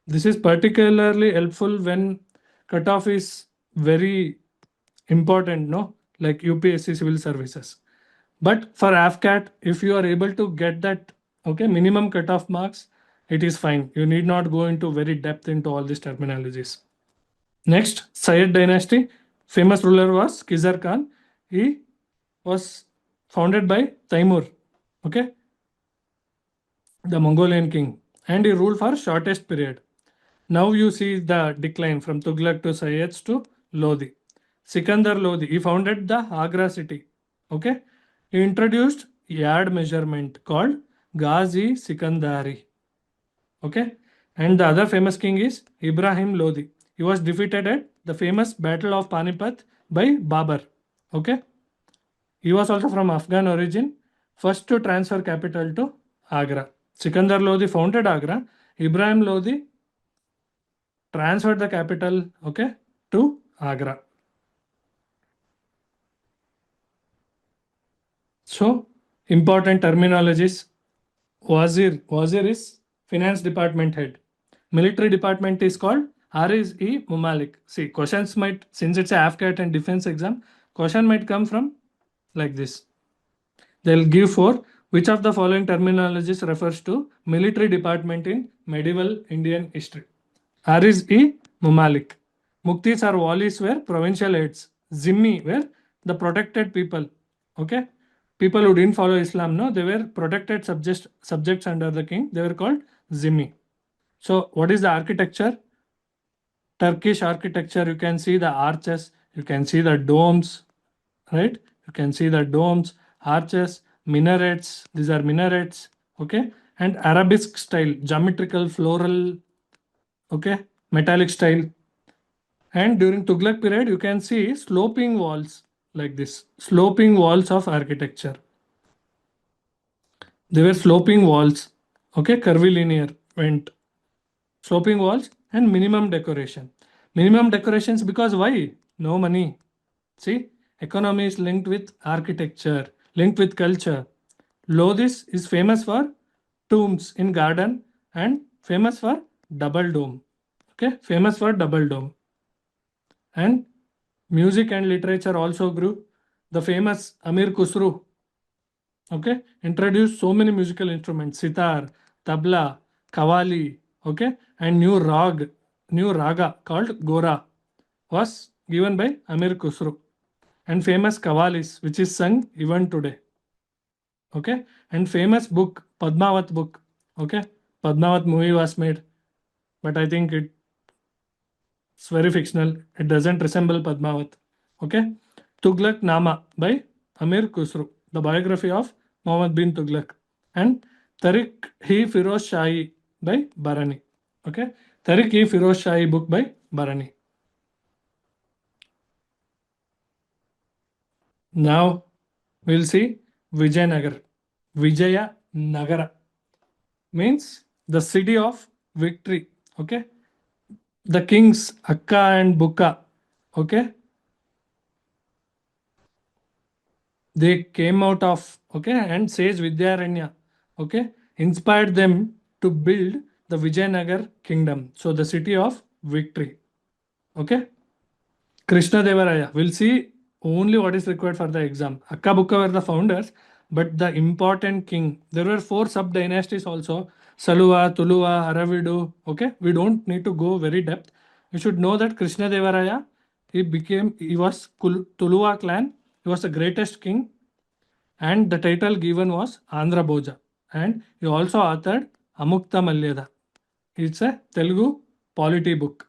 This is particularly helpful when cutoff is very important, no? Like UPSC civil services. But for AFCAT, if you are able to get that, okay, minimum cutoff marks, it is fine. You need not go into very depth into all these terminologies. Next, Sayed dynasty. Famous ruler was Khizr Khan. He was founded by Taimur, okay, the Mongolian king, and he ruled for shortest period. Now you see the decline from Tughlaq to Sayyids to Lodi. Sikandar Lodi, he founded the Agra city. Okay, he introduced yard measurement called Ghazi Sikandari. Okay, and the other famous king is Ibrahim Lodi. He was defeated at the famous Battle of Panipat by Babur. Okay, he was also from Afghan origin, first to transfer capital to Agra. Sikandar Lodi founded Agra. Ibrahim Lodi transferred the capital, okay, to Agra. So important terminologies. Wazir is finance department head. Military department is called RSE Mumalik. See, questions might, since it's a AFCAT and defense exam, question might come from like this. They'll give for which of the following terminologies refers to military department in medieval Indian history. RSE Mumalik. Muktis or walis were provincial heads. Zimmi were the protected people. Okay, people who didn't follow Islam, no, they were protected subjects under the king. They were called Zimmi. So, what is the architecture? Turkish architecture. You can see the arches. You can see the domes, right? You can see the domes, arches, minarets. These are minarets. Okay, and Arabesque style, geometrical, floral. Okay, metallic style. And during Tughlaq period, you can see sloping walls like this, sloping walls of architecture. They were sloping walls, okay, curvilinear went, sloping walls and minimum decoration. Minimum decorations because why? No money. See, economy is linked with architecture, linked with culture. Lodis is famous for tombs in garden and famous for double dome. Okay, famous for double dome. And music and literature also grew. The famous Amir Khusru, okay, introduced so many musical instruments: sitar, tabla, kawali, okay, and new raga called Gora was given by Amir Khusru, and famous kawalis, which is sung even today. Okay, and famous book Padmavat book. Okay, Padmavat movie was made, but I think it's very fictional. It doesn't resemble Padmavat. Okay. Tughlaq Nama by Amir Khusru, the biography of Muhammad bin Tughlaq. And Tariq-e-Firoz Shahi by Barani. Okay. Tariq-e-Firoz Shahi book by Barani. Now we'll see Vijayanagar. Vijaya Nagara means the city of victory. Okay. The kings Akka and Bukka, okay, they came out of, okay, and Sage Vidyaranya, okay, inspired them to build the Vijayanagar kingdom. So the city of victory. Okay. Krishna Devaraya. We'll see only what is required for the exam. Akka Bukka were the founders, but the important king. There were 4 sub dynasties also: Saluva, Tuluva, Aravidu. Okay, we don't need to go very depth. You should know that Krishna Devaraya, he was Tuluva clan. He was the greatest king, and the title given was Andhra Bhoja. And he also authored Amukta Malyada. It's a Telugu polity book.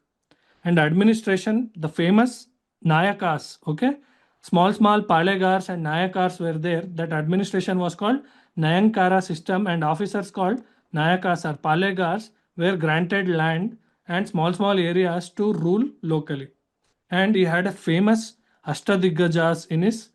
And administration, the famous Nayakas, okay, small Palegars and Nayakars were there. That administration was called Nayankara system, and officers called Nayakas or Palegars were granted land and small areas to rule locally. And he had a famous Ashtadiggajas in his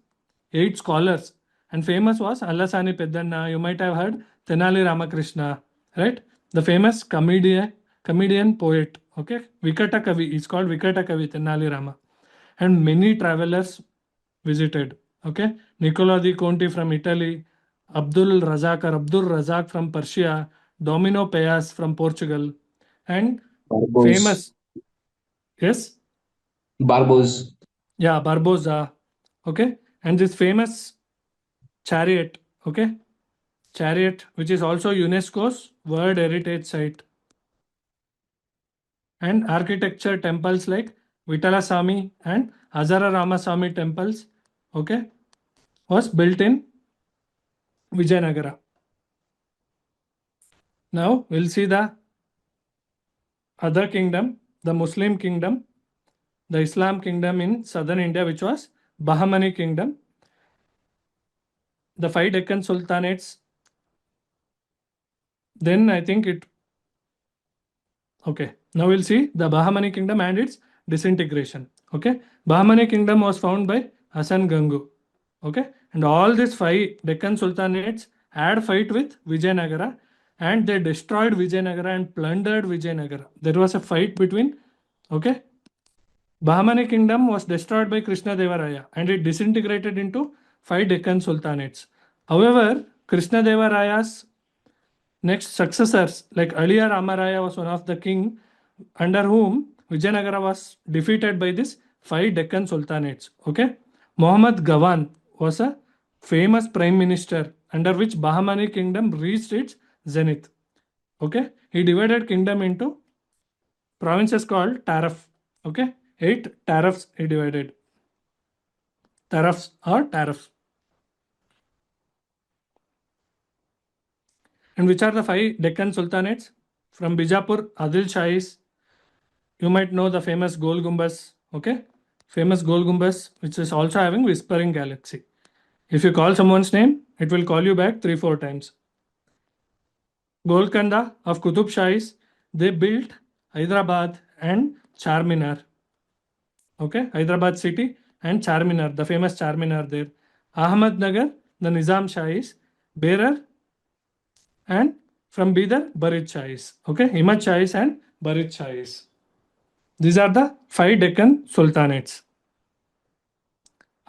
8 scholars. And famous was Allasani Peddanna. You might have heard Tenali Ramakrishna, right? The famous comedian poet. Okay, Vikata Kavi is called Vikata Kavi Tenali Rama. And many travelers visited. Okay, Nicola di Conti from Italy, Abdul Razak from Persia, Domino Payas from Portugal, and Barbos. famous. Yes? Barbos. Yeah, Barboza. Okay. And this famous chariot. Okay. Chariot, which is also UNESCO's World Heritage Site. And architecture temples like Vitalasamy and Hazara Ramasamy temples, okay, was built in Vijayanagara. Now we'll see the other kingdom, the Muslim kingdom, the Islam kingdom in southern India, which was Bahmani kingdom. The 5 Deccan Sultanates. Then I think it. Okay, now we'll see the Bahmani kingdom and its disintegration. Okay, Bahmani kingdom was found by Hasan Gangu. Okay, and all these 5 Deccan Sultanates had fight with Vijayanagara, and they destroyed Vijayanagara and plundered Vijayanagara. There was a fight between, okay, Bahmani kingdom was destroyed by Krishna Deva Raya and it disintegrated into 5 Deccan Sultanates. However, Krishna Deva Raya's next successors like Aliya Ramaraya was one of the king under whom Vijayanagara was defeated by this 5 Deccan Sultanates. Okay, Muhammad Gawan was a famous prime minister under which Bahmani kingdom reached its zenith. Okay, he divided kingdom into provinces called tariff. Okay, 8 tariffs he divided. Tariffs or tariffs. And which are the 5 Deccan Sultanates? From Bijapur, Adil Shahis. You might know the famous Gol Gumbas. Okay, famous Gol Gumbas, which is also having whispering galaxy. If you call someone's name, it will call you back 3-4 times. Golconda of Qutub Shahis, they built Hyderabad and Charminar. Okay, Hyderabad city and Charminar, the famous Charminar there. Ahmednagar, the Nizam Shahis, Berar, and from Bidar, Barid Shahis. Okay, Himad Shahis and Barid Shahis. These are the 5 Deccan Sultanates.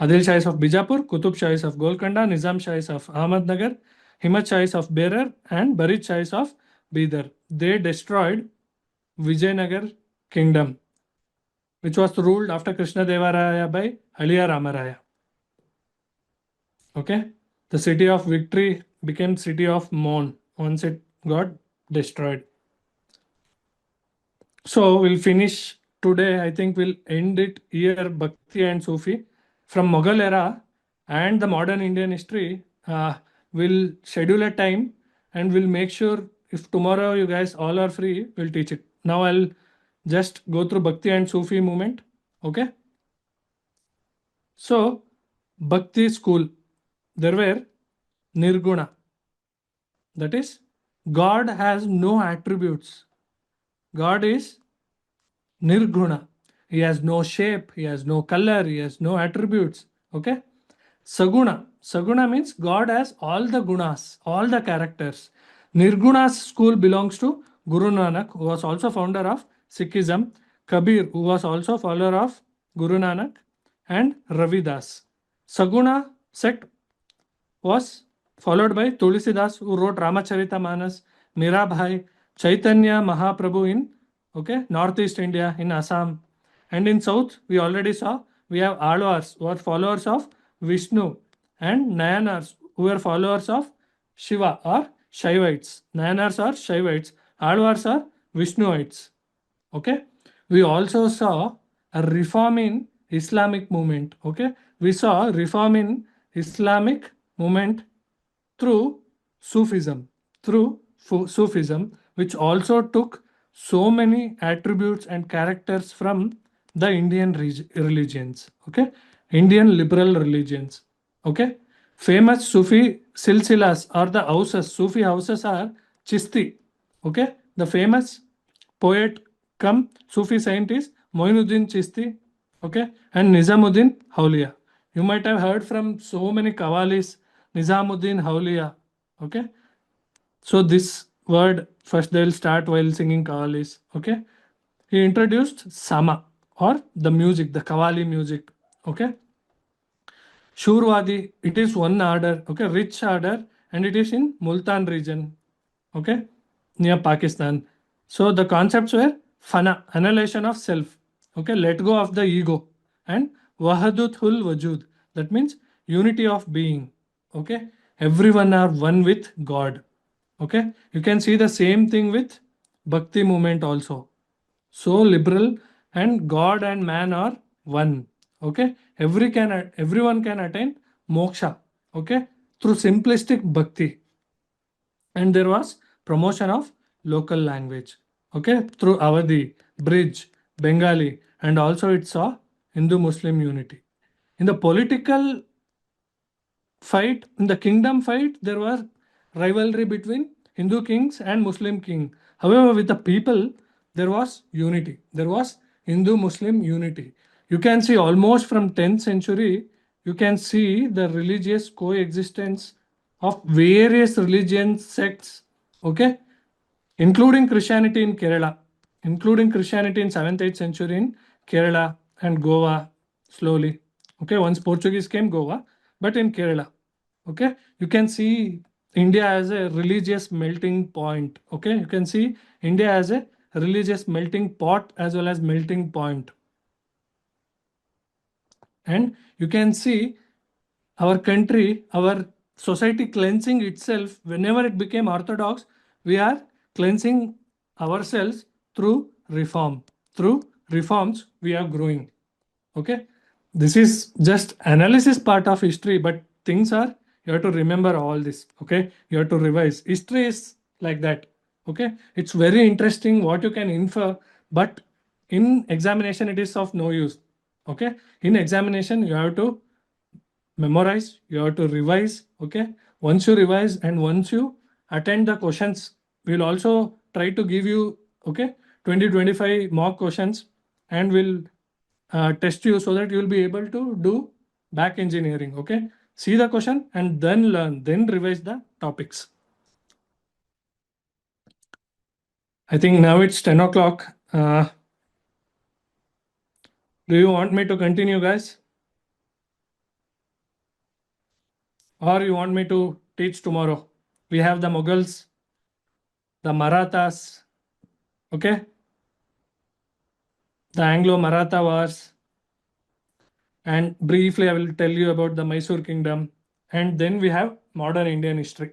Adil Shahis of Bijapur, Qutub Shahis of Golconda, Nizam Shahis of Ahmednagar, Himad Shahis of Berar, and Barid Shahis of Bidar. They destroyed Vijayanagar kingdom, which was ruled after Krishna Deva Raya by Aliya Ramaraya. Okay, the city of victory became city of mourn once it got destroyed. So we'll finish today. I think we'll end it here, Bhakti and Sufi. From Mughal era and the modern Indian history, we'll schedule a time and we'll make sure if tomorrow you guys all are free, we'll teach it. Now I'll just go through Bhakti and Sufi movement. Okay. So Bhakti school, there were Nirguna. That is, God has no attributes. God is Nirguna. He has no shape, he has no color, he has no attributes. Okay. Saguna. Saguna means God has all the gunas, all the characters. Nirguna's school belongs to Guru Nanak, who was also founder of Sikhism, Kabir, who was also follower of Guru Nanak, and Ravidas. Saguna sect was followed by Tulsidas, who wrote Ramacharita Mirabai, Chaitanya Mahaprabhu in Northeast India, in Assam. And in South, we already saw, we have Alvars, who are followers of Vishnu, and Nayanars, who are followers of Shiva or Shaivites. Nayanars are Shaivites, Alvars are Vishnuites. Okay. We also saw a reform in Islamic movement. Okay. We saw reform in Islamic movement through Sufism, which also took so many attributes and characters from the Indian religions. Okay, Indian liberal religions. Okay, famous Sufi silsilas or the houses, Sufi houses are Chisti. Okay, the famous poet come Sufi saint is Moinuddin Chisti. Okay, and Nizamuddin Hauliya. You might have heard from so many Qawwalis, Nizamuddin Hauliya. Okay, so this word first they'll start while singing Qawwalis. Okay, he introduced Sama or the music, the Qawwali music. Okay, Shurwadi, it is one order. Okay, rich order, and it is in Multan region. Okay, near Pakistan. So the concepts were fana, annihilation of self. Okay, let go of the ego. And wahaduthul wajud, that means unity of being. Okay, everyone are one with God. Okay, you can see the same thing with bhakti movement also. So liberal, and God and man are one. Okay, everyone can attain moksha. Okay, through simplistic bhakti. And there was promotion of local language. Okay, through Awadhi, Bridge, Bengali, and also it saw Hindu Muslim unity. In the political fight, in the kingdom fight, there was rivalry between Hindu kings and Muslim king. However, with the people, there was unity. There was Hindu Muslim unity. You can see almost from 10th century, you can see the religious coexistence of various religions, sects, okay, including Christianity in Kerala, including Christianity in 7th, 8th century in Kerala and Goa slowly. Okay, once Portuguese came, Goa, but in Kerala. Okay, you can see India as a religious melting point. Okay, you can see India as a religious melting pot as well as melting point. And you can see our country, our society cleansing itself. Whenever it became orthodox, we are cleansing ourselves through reform. Through reforms, we are growing. Okay, this is just analysis part of history, but things are, you have to remember all this. Okay, you have to revise. History is like that. Okay, it's very interesting what you can infer, but in examination it is of no use. Okay, in examination you have to memorize, you have to revise. Okay, once you revise and once you attend the questions, we'll also try to give you, okay, 20-25 mock questions, and we'll test you so that you'll be able to do back engineering. Okay, see the question and then learn, then revise the topics. I think now it's 10 o'clock. Do you want me to continue, guys? Or you want me to teach tomorrow? We have the Mughals, the Marathas, okay, the Anglo-Maratha wars, and briefly I will tell you about the Mysore kingdom, and then we have modern Indian history.